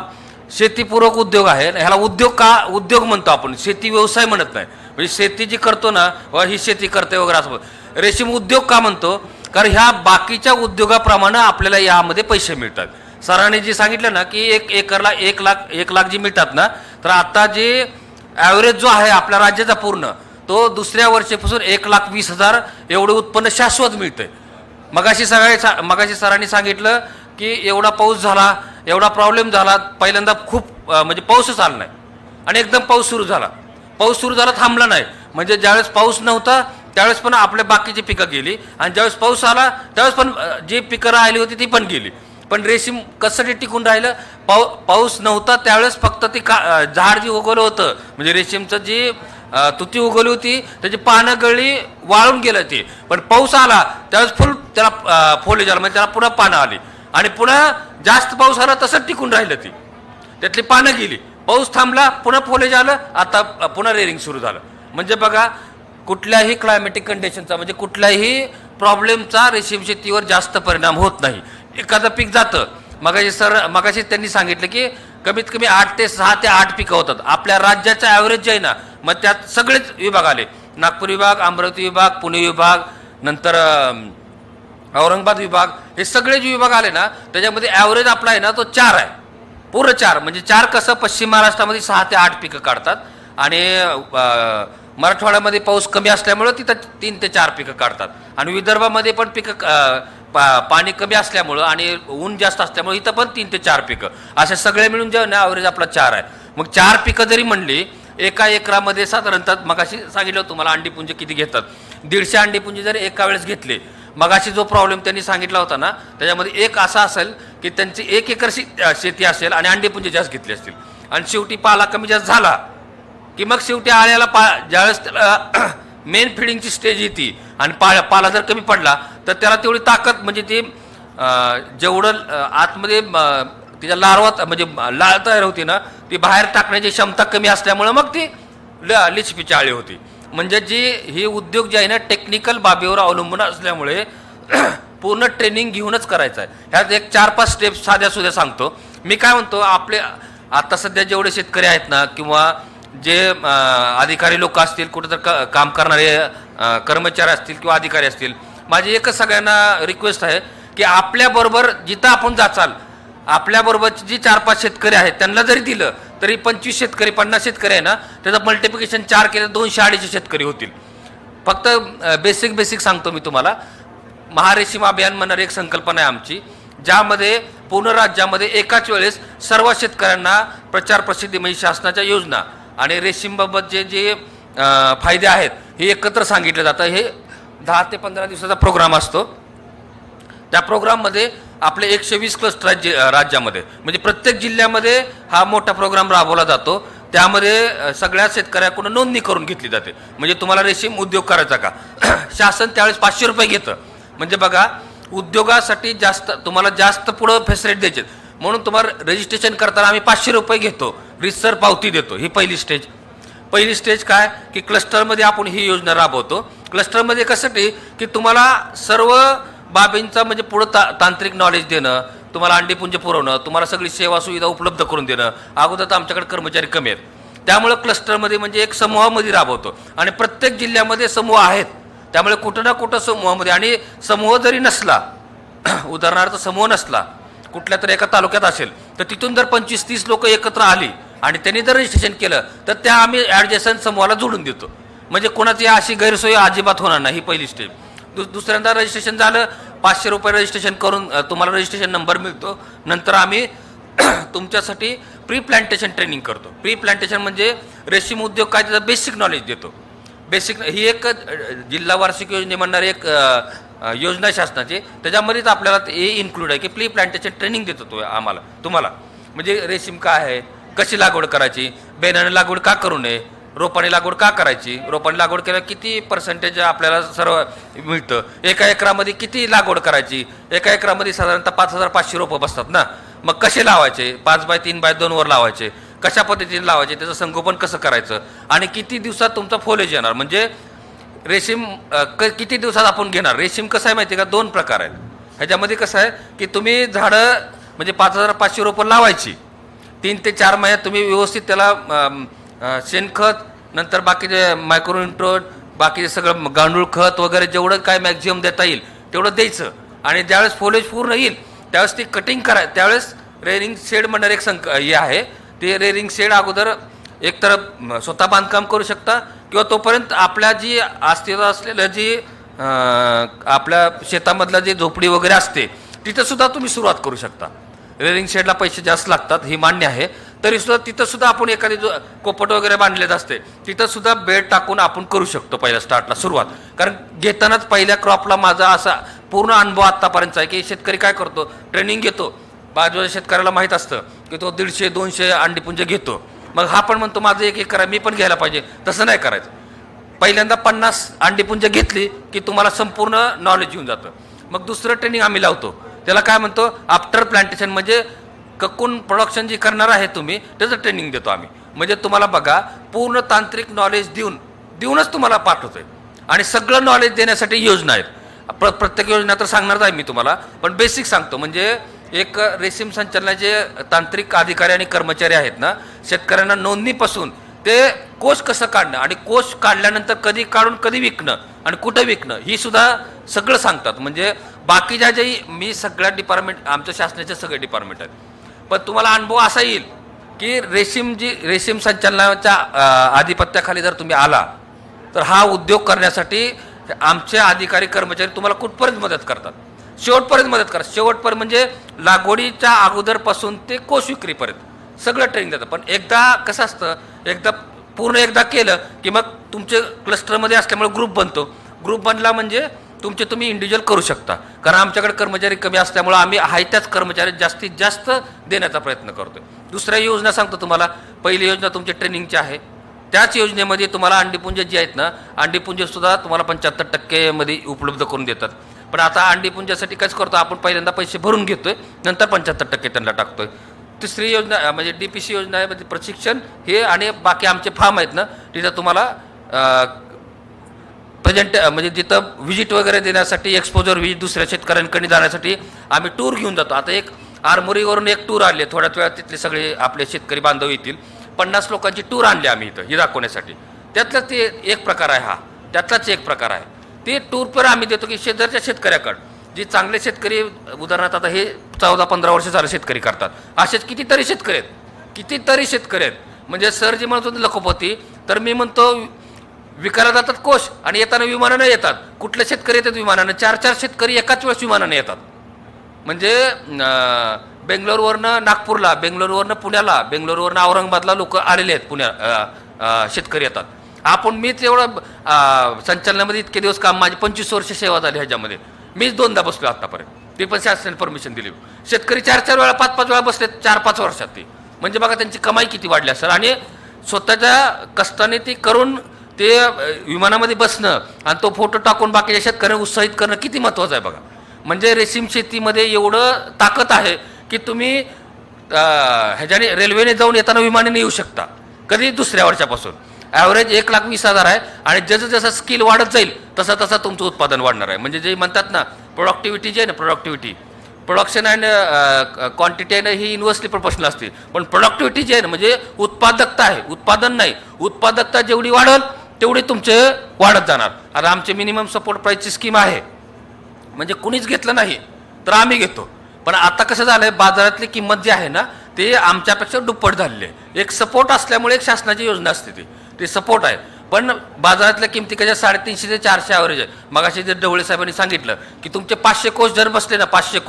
शेतीपूरक उद्योग आहे. ह्याला उद्योग का उद्योग म्हणतो आपण, शेती व्यवसाय म्हणत नाही. म्हणजे शेती जी करतो ना, ही शेती करते वगैरे असं. रेशीम उद्योग का म्हणतो? कारण ह्या बाकीच्या उद्योगाप्रमाणे आपल्याला यामध्ये पैसे मिळतात. सरांनी जी सांगितलं ना की 1 एकरला 1 लाख जी मिळतात ना, तर आता जे ॲव्हरेज जो आहे आपल्या राज्याचा पूर्ण, तो दुसऱ्या वर्षीपासून 1,20,000 एवढं उत्पन्न शाश्वत मिळतंय. मगाशी सरांनी सांगितलं की एवढा पाऊस झाला, एवढा प्रॉब्लेम झाला, पहिल्यांदा खूप म्हणजे पाऊसच आला नाही आणि एकदम पाऊस सुरू झाला थांबला नाही. म्हणजे ज्यावेळेस पाऊस नव्हता त्यावेळेस पण आपल्या बाकीची पिकं गेली, आणि ज्यावेळेस पाऊस आला त्यावेळेस पण जी पिकं राहिली होती ती पण गेली. पण रेशीम कशासाठी टिकून राहिलं? पाऊस नव्हता त्यावेळेस फक्त ती झाड जी उगवलं होतं, म्हणजे रेशीमचं जी तुती उगवली होती त्याची पानं गळली, वाळून गेलं ते. पण पाऊस आला त्यावेळेस फुल त्याला फोलेज आला, म्हणजे त्याला पुन्हा पानं आली, आणि पुन्हा जास्त पाऊस आला तसंच टिकून राहिलं ती, त्यातली पानं गेली. पाऊस थांबला, पुन्हा फोलेज आलं, आता पुन्हा रेअरिंग सुरू झालं. म्हणजे बघा, कुठल्याही क्लायमॅटिक कंडिशनचा, म्हणजे कुठल्याही प्रॉब्लेमचा रेशीम शेतीवर जास्त परिणाम होत नाही. एखादं पीक जातं, मगाशी त्यांनी सांगितलं की कमीत कमी 6 ते 8 पिकं होतात. आपल्या राज्याचा ॲव्हरेज जे आहे ना, मग त्यात सगळेच विभाग आले, नागपूर विभाग, अमरावती विभाग, पुणे विभाग, नंतर औरंगाबाद विभाग, हे सगळे जे विभाग आले ना, त्याच्यामध्ये ॲव्हरेज आपला आहे ना तो 4 आहे, पूर्ण 4. म्हणजे 4 कसं, पश्चिम महाराष्ट्रामध्ये 6 ते 8 पिकं काढतात, आणि मराठवाड्यामध्ये पाऊस कमी असल्यामुळं तिथं 3 ते 4 पिकं काढतात, आणि विदर्भामध्ये पण पिकं पाणी कमी असल्यामुळं आणि ऊन जास्त असल्यामुळे इथं पण 3 ते 4 पिकं, असे सगळे मिळून जे ना ॲव्हरेज आपला 4 आहे. मग 4 पिकं जरी म्हणली, एका एकरामध्ये साधारणतः मगाशी सांगितलं तुम्हाला अंडीपुंज किती घेतात, 150 अंडीपुंज जर एका वेळेस घेतले. मगाशी जो प्रॉब्लेम त्यांनी सांगितला होता ना, त्याच्यामध्ये एक असा असेल की त्यांची 1 एकर शेती असेल आणि अंडीपुंज जास्त घेतली असतील, आणि शेवटी पाला कमी जास्त झाला की मग शेवटी आळ्याला ज्यावेळेस त्याला मेन फिडिंगची स्टेज येते आणि पाला जर कमी पडला तर त्याला तेवढी ताकद, म्हणजे ती जेवढं आतमध्ये तिच्या लार्वात म्हणजे लाळ तयार होती ना, ती बाहेर टाकण्याची क्षमता कमी असल्यामुळं मग ती लिचपीची आळी होती. म्हणजे ही उद्योग जे आहे ना, टेक्निकल बाबीवर अवलंबून असल्यामुळे पूर्ण ट्रेनिंग घेऊनच करायचं आहे. ह्यात एक 4-5 स्टेप्स साध्या सुद्धा सांगतो. मी काय म्हणतो, आपले आता सध्या जेवढे शेतकरी आहेत ना, किंवा जे अधिकारी लोक असतील, कुठं तर काम करणारे कर्मचारी असतील किंवा अधिकारी असतील, माझी एकच सगळ्यांना रिक्वेस्ट आहे की आपल्याबरोबर जिथं आपण जाचाल, आपल्याबरोबरची जी 4-5 शेतकरी आहेत त्यांना जरी दिलं तरी 25 शेतकरी 50 शेतकरी आहे ना, त्याचं मल्टिप्लिकेशन 4 केलं 200-250 शेतकरी होतील. फक्त बेसिक सांगतो मी तुम्हाला. महारेशीम अभियान म्हणणारी एक संकल्पना आहे आमची, ज्यामध्ये पूर्ण राज्यामध्ये एकाच वेळेस सर्व शेतकऱ्यांना प्रचार प्रसिद्धी, म्हणजे शासनाच्या योजना आणि रेशीमबाबत जे फायदे आहेत हे एकत्र सांगितलं जातं. हे 10 ते 15 दिवसाचा प्रोग्राम असतो. त्या प्रोग्राममध्ये आपले 120 क्लस्टर आहेत राज्यामध्ये, म्हणजे प्रत्येक जिल्ह्यामध्ये हा मोठा प्रोग्राम राबवला जातो. त्यामध्ये सगळ्या शेतकऱ्याकडून नोंदणी करून घेतली जाते. म्हणजे तुम्हाला रेशीम उद्योग करायचा का, शासन त्यावेळेस 500 रुपये घेतं. म्हणजे बघा, उद्योगासाठी तुम्हाला जास्त पुढं फॅसिलिटी द्यायचे, म्हणून तुम्हाला रजिस्ट्रेशन करताना आम्ही 500 रुपये घेतो, रितसर पावती देतो. ही पहिली स्टेज काय की क्लस्टरमध्ये आपण ही योजना राबवतो. क्लस्टरमध्ये कशासाठी की तुम्हाला सर्व बाबींचा म्हणजे पुढं तांत्रिक नॉलेज देणं, तुम्हाला अंडीपुंज पुरवणं, तुम्हाला सगळी सेवा सुविधा उपलब्ध करून देणं. अगोदर तर आमच्याकडे कर्मचारी कमी आहेत, त्यामुळे क्लस्टरमध्ये म्हणजे एक समूहामध्ये राबवतो, आणि प्रत्येक जिल्ह्यामध्ये समूह आहेत. त्यामुळे कुठं ना कुठं समूहामध्ये, आणि समूह जरी नसला, उदाहरणार्थ समूह नसला, कुठल्या तरी एका तालुक्यात असेल, तर तिथून जर 25-30 लोक एकत्र आली आणि त्यांनी जर रजिस्ट्रेशन केलं तर त्या आम्ही ॲडजस्टंट समूहाला जोडून देतो. म्हणजे कोणाची अशी गैरसोय अजिबात होणार नाही. ही पहिली स्टेप. दुसऱ्यांदा रजिस्ट्रेशन झालं, 500 रुपये रजिस्ट्रेशन करून तुम्हाला रजिस्ट्रेशन नंबर मिळतो. नंतर आम्ही तुमच्यासाठी प्री प्लांटेशन ट्रेनिंग करतो. प्री प्लांटेशन म्हणजे रेशीम उद्योग काय त्याचं बेसिक नॉलेज देतो. ही एक जिल्हा वार्षिक योजने म्हणणारी एक योजना शासनाची, त्याच्यामध्येच आपल्याला हे इन्क्लूड आहे की प्री प्लांटेशन ट्रेनिंग देतो तो तुम्हाला. म्हणजे रेशीम काय आहे, कशी लागवड करायची, बेनाने लागवड का करू नये, रोपाने लागवड का करायची, रोपाने लागवड केल्यावर किती पर्सेंटेज आपल्याला सर्व मिळतं, एका एकरामध्ये किती लागवड करायची, एका एकरामध्ये साधारणतः 5500 रोपं बसतात ना, मग कसे लावायचे, 5x3x2 वर लावायचे, कशा पद्धतीने लावायचे, त्याचं संगोपन कसं करायचं आणि किती दिवसात तुमचा फोलेज येणार, म्हणजे रेशीम किती दिवसात आपण घेणार. रेशीम कसं आहे माहिती आहे का, 2 प्रकार आहेत ह्याच्यामध्ये. कसं आहे की तुम्ही झाडं म्हणजे 5500 रोपं लावायची, 3 ते 4 महिन्यात तुम्ही व्यवस्थित त्याला शेणखत, नंतर बाकीचे मायक्रोन्यूट्रोन, बाकीचे सगळं गांडूळ खत वगैरे जेवढं काय मॅक्झिमम देता येईल तेवढं द्यायचं. आणि ज्यावेळेस फोलेज पूर्ण येईल त्यावेळेस ती कटिंग त्यावेळेस रेअरिंग शेड म्हणणार एक हे आहे, ते रेअरिंग शेड अगोदर एकतर स्वतः बांधकाम करू शकता किंवा तोपर्यंत आपल्या जी अस्तित्वात असलेलं जी आपल्या शेतामधलं जे झोपडी वगैरे असते तिथं सुद्धा तुम्ही सुरुवात करू शकता. रेअरिंग शेडला पैसे जास्त लागतात ही मान्य आहे, तरी सुद्धा तिथं सुद्धा आपण एखादी जो कोपट वगैरे बांधलेत असते तिथं सुद्धा बेड टाकून आपण करू शकतो पहिल्या स्टार्टला सुरुवात. कारण घेतानाच पहिल्या क्रॉपला माझा असा पूर्ण अनुभव आत्तापर्यंत आहे की शेतकरी काय करतो, ट्रेनिंग घेतो, बाजूच्या शेतकऱ्याला माहीत असतं की तो 150-200 अंडीपुंज घेतो, मग हा पण म्हणतो माझं 1 एकर आहे मी पण घ्यायला पाहिजे. तसं नाही करायचं. पहिल्यांदा 50 अंडीपुंज घेतली की तुम्हाला संपूर्ण नॉलेज येऊन जातं. मग दुसरं ट्रेनिंग आम्ही लावतो, त्याला काय म्हणतो आफ्टर प्लांटेशन, म्हणजे ककून प्रोडक्शन जी करणार आहे तुम्ही त्याचं ट्रेनिंग देतो आम्ही. म्हणजे तुम्हाला बघा पूर्ण तांत्रिक नॉलेज देऊनच तुम्हाला पाठवतोय. आणि सगळं नॉलेज देण्यासाठी योजना आहेत. प्रत्येक योजना तर सांगणारच आहे मी तुम्हाला, पण बेसिक सांगतो. म्हणजे एक रेशीम संचालनाचे तांत्रिक अधिकारी आणि कर्मचारी आहेत ना, शेतकऱ्यांना नोंदणीपासून ते कोष कसं काढणं आणि कोष काढल्यानंतर कधी काढून कधी विकणं आणि कुठं विकणं ही सुद्धा सगळं सांगतात. म्हणजे बाकीच्या जे मी सगळ्या डिपार्टमेंट आमच्या शासनाचे सगळे डिपार्टमेंट आहेत, पण तुम्हाला अनुभव असा येईल की रेशीम संचालनाच्या आधिपत्याखाली जर तुम्ही आला तर हा उद्योग करण्यासाठी आमचे अधिकारी कर्मचारी तुम्हाला कुठपर्यंत मदत करतात, शेवटपर्यंत मदत करतात. शेवटपर्यंत म्हणजे लागवडीच्या अगोदरपासून ते कोष विक्रीपर्यंत सगळं ट्रेनिंग देतं. पण एकदा कसं असतं, एकदा केलं की मग तुमचे क्लस्टरमध्ये असल्यामुळे ग्रुप बनतो. ग्रुप बनला म्हणजे तुम्ही इंडिव्हिज्युअल करू शकता. कारण आमच्याकडे कर्मचारी कमी असल्यामुळे आम्ही आहे त्याच कर्मचारी जास्तीत जास्त देण्याचा प्रयत्न करतोय. दुसऱ्या योजना सांगतो तुम्हाला. पहिली योजना तुमच्या ट्रेनिंगची आहे. त्याच योजनेमध्ये तुम्हाला अंडीपुंज जी आहेत ना, अंडीपुंजसुद्धा तुम्हाला 75% मध्ये उपलब्ध करून देतात. पण आता अंडीपुंजासाठी कायच करतो आपण, पहिल्यांदा पैसे भरून घेतोय, नंतर 75% त्यांना टाकतोय. तिसरी योजना म्हणजे DPC योजना आहे, म्हणजे प्रशिक्षण हे. आणि बाकी आमचे फार्म आहेत ना तिथं तुम्हाला प्रेझेंट म्हणजे जिथं व्हिजिट वगैरे देण्यासाठी, एक्सपोजर व्हिजिट दुसऱ्या शेतकऱ्यांकडे जाण्यासाठी आम्ही टूर घेऊन जातो. आता एक आरमोरीवरून एक टूर आणले, थोड्याच वेळात तिथले सगळे आपले शेतकरी बांधव येतील. 50 लोकांची टूर आणली आम्ही इथं ही दाखवण्यासाठी. त्यातलाच ते एक प्रकार आहे हा, त्यातलाच एक प्रकार आहे. ते टूर पर आम्ही देतो की शेजारच्या शेतकऱ्याकडं जे चांगले शेतकरी, उदाहरणार्थ आता हे 14-15 वर्ष झाले शेतकरी करतात, असेच कितीतरी शेतकरी आहेत. म्हणजे सर जे म्हणत होते लखोपती, तर मी म्हणतो विकायला जातात कोष आणि येताना विमानानं येतात. कुठले शेतकरी येतात विमानानं? 4-4 शेतकरी एकाच वेळेस विमानानं येतात. म्हणजे बेंगलोरवरनं नागपूरला, बेंगलोरवरनं पुण्याला, बेंगलोरवरनं औरंगाबादला लोक आलेले आहेत, शेतकरी येतात. मीच एवढं संचालनामध्ये इतके दिवस काम, माझी 25 वर्ष सेवा झाली ह्याच्यामध्ये, मीच 2दा बसलो आतापर्यंत. ते पण शासनाने परमिशन दिली. शेतकरी 4-4 वेळा 5-5 वेळा बसले 4-5 वर्षात. ते म्हणजे बघा त्यांची कमाई किती वाढली असेल. आणि स्वतःच्या कष्टाने ती करून ते विमानामध्ये बसणं आणि तो फोटो टाकून बाकीच्या शेतकऱ्यांना उत्साहित करणं किती महत्त्वाचं आहे बघा. म्हणजे रेशीम शेतीमध्ये एवढं ताकद आहे की तुम्ही ह्याच्याने रेल्वेने जाऊन येताना विमानाने येऊ शकता कधी दुसऱ्या वर्षापासून. ॲव्हरेज 1,20,000 आहे. आणि जसं स्किल वाढत जाईल तसं तुमचं उत्पादन वाढणार आहे. म्हणजे जे म्हणतात ना प्रोडक्टिव्हिटी जी आहे ना, प्रोडक्शन अँड क्वांटिटी आहे ना, ही युनिव्हर्सली प्रोपोर्शनल असते. पण प्रोडक्टिव्हिटी जी आहे ना म्हणजे उत्पादकता आहे, उत्पादन नाही. उत्पादकता जेवढी वाढेल तेवढी तुमचे वाढत जाणार. आता आमचे मिनिमम सपोर्ट प्राईसची स्कीम आहे, म्हणजे कुणीच घेतलं नाही तर आम्ही घेतो. पण आता कसं झालं आहे, बाजारातली किंमत जी आहे ना ते आमच्यापेक्षा दुप्पट झालेली आहे. एक सपोर्ट असल्यामुळे एक शासनाची योजना असते, ते सपोर्ट आहे. पण बाजारातल्या किमती कशा 350 ते 400 ॲव्हरेज आहे. मग असे जे ढवळे साहेबांनी सांगितलं की तुमचे 500 कोष जर बसले ना, 500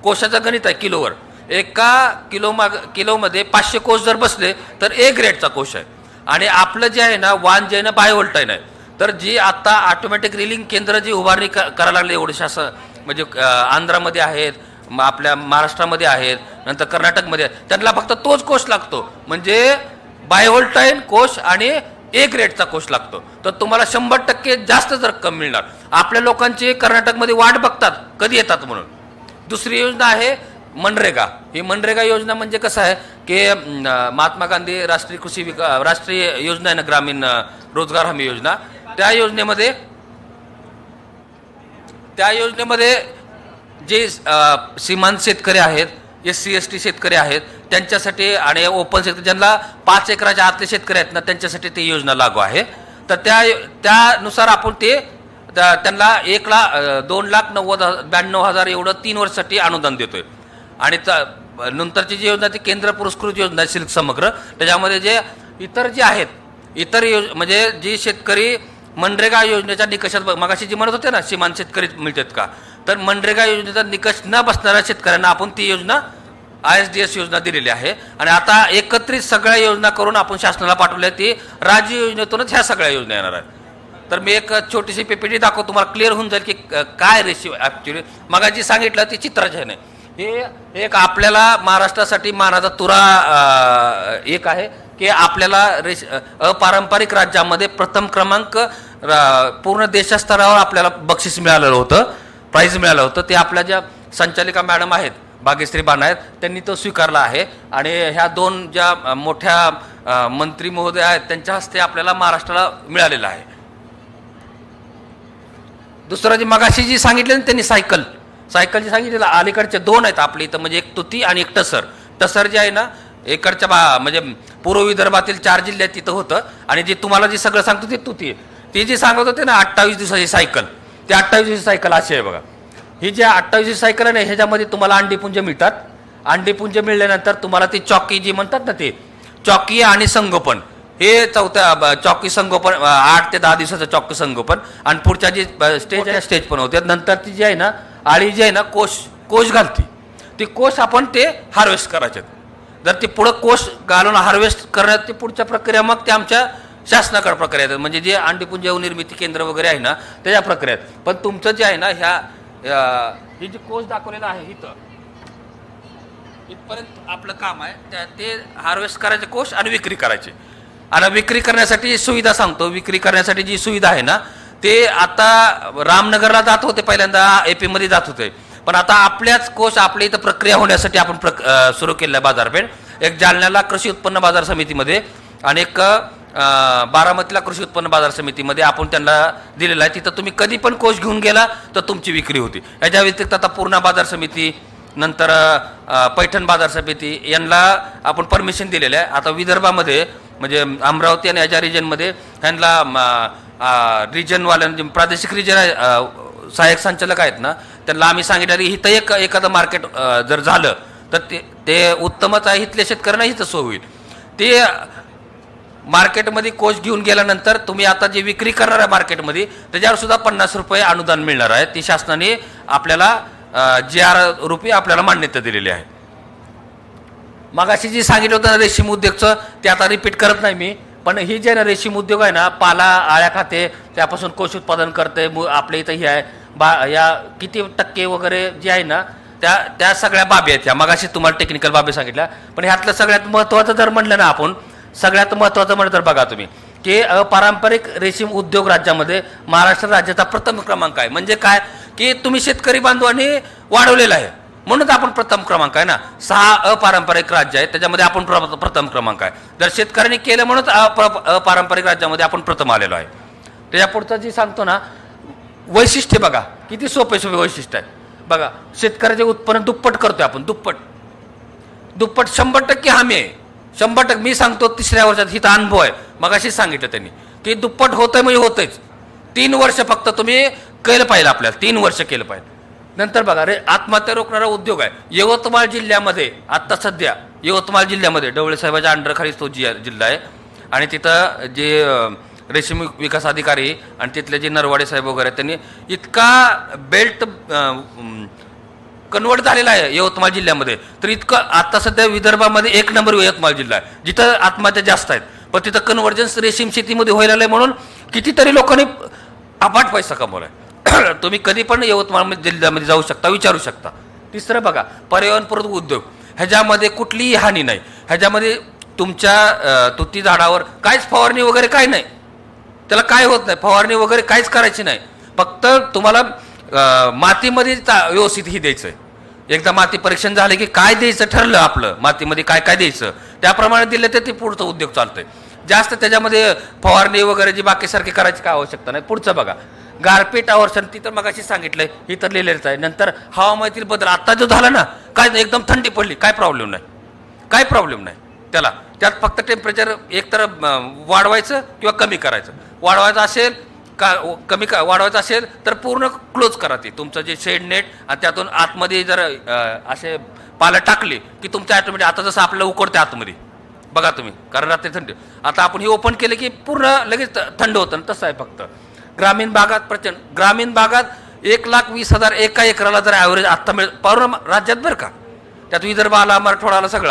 कोषाचं गणित आहे किलोवर. एका किलोमध्ये 500 कोष जर बसले तर A ग्रेडचा कोष आहे. आणि आपलं जे आहे ना वाण जे आहे ना बायोव्होल्टाईन आहे. तर जी आता ऑटोमॅटिक रिलिंग केंद्र जी उभारणी करायला लागले एवढे शासन, म्हणजे आंध्रामध्ये आहेत, आपल्या महाराष्ट्रामध्ये आहेत, नंतर कर्नाटकमध्ये आहे, त्यांना फक्त तोच कोष लागतो, म्हणजे बायव्होल्टाईन कोष आणि ए ग्रेडचा कोष लागतो. तर तुम्हाला 100% जास्त रक्कम मिळणार. आपल्या लोकांची कर्नाटकमध्ये वाट बघतात कधी येतात म्हणून. दुसरी योजना आहे मनरेगा. ही मनरेगा योजना म्हणजे कसं आहे की महात्मा गांधी राष्ट्रीय योजना आहे ना, ग्रामीण रोजगार हमी योजना, त्या योजनेमध्ये जे सीमांत शेतकरी आहेत, SC ST शेतकरी आहेत, त्यांच्यासाठी आणि ओपन शेतकरी ज्यांना 5 एकराच्या आतले शेतकरी आहेत ना, त्यांच्यासाठी ती योजना लागू आहे. तर त्यानुसार आपण त्यांना 1,02,92,000 एवढं 3 वर्षासाठी अनुदान देतोय. आणि नंतरची जी योजना ती केंद्र पुरस्कृत योजना सिल्क समग्र, त्याच्यामध्ये जे इतर जे आहेत म्हणजे जी शेतकरी मनरेगा योजनेच्या निकषात मगाशी जी म्हणत होते ना सीमांत शेतकरी मिळतात का, तर मनरेगा योजनेचा निकष न बसणाऱ्या शेतकऱ्यांना आपण ती योजना ISDS योजना दिलेली आहे. आणि आता एकत्रित सगळ्या योजना करून आपण शासनाला पाठवल्या, ती राज्य योजनेतूनच ह्या सगळ्या योजना येणार आहेत. तर मी एक छोटीशी PPT दाखवतो, तुम्हाला क्लिअर होऊन जाईल की काय रेशिओ ॲक्च्युली मगाशी सांगितलं ते चित्राचे आहे. हे एक आपल्याला महाराष्ट्रासाठी मानाचा तुरा एक आहे की आपल्याला अपारंपरिक राज्यामध्ये प्रथम क्रमांक पूर्ण देशस्तरावर आपल्याला बक्षीस मिळालेलं होतं, प्राईज मिळालं होतं. ते आपल्या ज्या संचालिका मॅडम आहेत भाग्यश्री बानायत, त्यांनी तो स्वीकारला आहे. आणि ह्या 2 ज्या मोठ्या मंत्री महोदय आहेत त्यांच्या हस्ते आपल्याला महाराष्ट्राला मिळालेलं आहे. दुसरं जे मगाशी जी सांगितलं ना त्यांनी सायकलची सांगितलेलं, अलीकडचे 2 आहेत आपल्या इथं, म्हणजे एक तुती आणि एक टसर जे आहे ना इकडच्या म्हणजे पूर्व विदर्भातील 4 जिल्ह्यात तिथं होतं. आणि जे तुम्हाला जे सगळं सांगतो ते तुती आहे. ती जी सांगत होते ना 28 दिवसाची सायकल, ती 28 दिवसाची सायकल अशी आहे बघा. ही जी 28 दिवसाची सायकल आहे ना, ह्याच्यामध्ये तुम्हाला अंडीपुंज मिळतात. अंडीपुंज मिळाल्यानंतर तुम्हाला ती चॉकी जी म्हणतात ना, ते चॉकी आणि संगोपन, हे चौथ्या चॉकी संगोपन 8 ते 10 दिवसाचं चॉकी संगोपन. आणि पुढच्या जी स्टेज आहे स्टेज पण होते. नंतरची जी आहे ना आळी जी आहे ना कोश घालती, ती कोश आपण ते हार्वेस्ट करायचे. जर ती पुढं कोश घालून हार्वेस्ट करण्यात ती पुढच्या प्रक्रिया मग ते आमच्या शासनाकडे प्रक्रिया आहेत, म्हणजे जे अंडीपुंज निर्मिती केंद्र वगैरे आहे ना त्याच्या प्रक्रिया आहेत. पण तुमचं जे आहे ना ही जी कोश दाखवलेला आहे इथपर्यंत आपलं काम आहे, ते हार्वेस्ट करायचे कोश आणि विक्री करायचे. आणि विक्री करण्यासाठी सुविधा सांगतो, विक्री करण्यासाठी जी सुविधा आहे ना, ते आता रामनगरला जात होते, पहिल्यांदा AP मध्ये जात होते, पण आता आपल्याच कोश आपल्या इथं प्रक्रिया होण्यासाठी आपण सुरू केलेलं आहे बाजारपेठ. एक जालन्याला कृषी उत्पन्न बाजार समितीमध्ये आणि एक बारामतीला कृषी उत्पन्न बाजार समितीमध्ये आपण त्यांना दिलेलं आहे. तिथं तुम्ही कधी पण कोश घेऊन गेला तर तुमची विक्री होती. याच्या व्यतिरिक्त आता पूर्णा बाजार समिती, नंतर पैठण बाजार समिती यांना आपण परमिशन दिलेलं आहे. आता विदर्भामध्ये म्हणजे अमरावती आणि याच्या रिजनमध्ये ह्यांना रिजनवाल्यांना प्रादेशिक रिजन सहाय्यक संचालक आहेत ना, त्यांना आम्ही सांगितलं की इथं एखादं मार्केट जर झालं तर ते उत्तमच आहे, इथल्या शेतकऱ्यांना इथं सोय होईल. ते मार्केटमध्ये कोश घेऊन गेल्यानंतर तुम्ही आता जे विक्री करणार आहे मार्केटमध्ये त्याच्यावर सुद्धा 50 रुपये अनुदान मिळणार आहे. ती शासनाने आपल्याला GR रुपये आपल्याला मान्यता दिलेली आहे. मगाशी जी सांगितलं होतं रेशीम उद्योगचं ते आता रिपीट करत नाही मी, पण ही जे ना रेशीम उद्योग आहे ना, पाला आळ्या खाते, त्यापासून कोश उत्पादन करते, आपल्या इथं ही आहे या किती टक्के वगैरे जे आहे ना त्या सगळ्या बाबी आहेत. ह्या मगाशी तुम्हाला टेक्निकल बाबी सांगितल्या, पण ह्यातलं सगळ्यात महत्त्वाचं जर म्हणलं ना आपण, सगळ्यात महत्त्वाचं म्हणलं तर बघा तुम्ही की अपारंपरिक रेशीम उद्योग राज्यामध्ये महाराष्ट्र राज्याचा प्रथम क्रमांक आहे. म्हणजे काय की तुम्ही शेतकरी बांधवांनी वाढवलेला आहे म्हणूनच आपण प्रथम क्रमांक आहे ना. 6 अपारंपरिक राज्य आहेत त्याच्यामध्ये आपण प्रथम क्रमांक आहे. जर शेतकऱ्यांनी केलं म्हणूनच अपारंपरिक राज्यामध्ये आपण प्रथम आलेलो आहे. त्याच्या पुढचं जे सांगतो ना वैशिष्ट्य बघा किती सोपे वैशिष्ट्य आहे बघा. शेतकऱ्याचे उत्पन्न दुप्पट करतोय आपण, दुप्पट 100% हमी आहे. 100% मी सांगतो 3ऱ्या वर्षात हिचा अनुभव आहे. मग अशीच सांगितलं त्यांनी की दुप्पट होतंय म्हणजे होतंच. 3 वर्ष फक्त तुम्ही केलं पाहिजे, आपल्याला 3 वर्ष केलं पाहिजे. नंतर बघा आत्महत्या रोखणारा उद्योग आहे यवतमाळ जिल्ह्यामध्ये. आत्ता सध्या यवतमाळ जिल्ह्यामध्ये ढवळे साहेबाच्या अंडरखाली तो जिल्हा आहे. आणि तिथं जे रेशीम विकास अधिकारी आणि तिथले जे नरवाडे साहेब वगैरे त्यांनी इतका बेल्ट कन्वर्ट झालेला आहे यवतमाळ जिल्ह्यामध्ये. तर इतकं आता सध्या विदर्भामध्ये 1 नंबर यवतमाळ जिल्हा आहे जिथं आत्महत्या जास्त आहेत. पण तिथं कन्व्हर्जन्स रेशीम शेतीमध्ये व्हायला आहे म्हणून कितीतरी लोकांनी अफाट पैसा कमवला आहे. तुम्ही कधी पण यवतमाळ जिल्ह्यामध्ये जाऊ शकता, विचारू शकता. 3रं बघा पर्यावरणपूरक उद्योग. ह्याच्यामध्ये कुठलीही हानी नाही. ह्याच्यामध्ये तुमच्या तुती झाडावर काहीच फवारणी वगैरे काही नाही, त्याला काय होत नाही, फवारणी वगैरे काहीच करायची नाही. फक्त तुम्हाला मातीमध्ये व्यवस्थित ही द्यायचं आहे. एकदा माती परीक्षण झालं की काय द्यायचं ठरलं आपलं, मातीमध्ये काय काय द्यायचं त्याप्रमाणे दिलं तर ते पुढचं उद्योग चालतंय. जास्त त्याच्यामध्ये फवारणी वगैरे जी बाकीसारखी करायची काय आवश्यकता नाही. पुढचं बघा, गारपीट आवर्षण ती तर मगाशी सांगितलंय, ही तर लिहिलेलंच आहे. नंतर हवामानातील बदल आता जो झाला ना, काय नाही, एकदम थंडी पडली, काय प्रॉब्लेम नाही, काय प्रॉब्लेम नाही त्याला. त्यात फक्त टेम्परेचर एकतर वाढवायचं किंवा कमी करायचं. वाढवायचं असेल का वाढवायचं असेल तर पूर्ण क्लोज करा ते तुमचं जे शेड नेट, आणि त्यातून आतमध्ये जर असे पालं टाकले की तुमचं ॲटोमॅटिक, आता जसं आपल्याला उकडते आतमध्ये बघा तुम्ही, कारण रात्री थंडी, आता आपण हे ओपन केलं की पूर्ण लगेच थंड होतं. तसं आहे फक्त ग्रामीण भागात प्रचंड. ग्रामीण भागात 1,20,000 एका एकराला जर ॲव्हरेज आत्ता पूर्ण राज्यात बरं का, त्यात विदर्भ आला, मराठवाडा आला, सगळं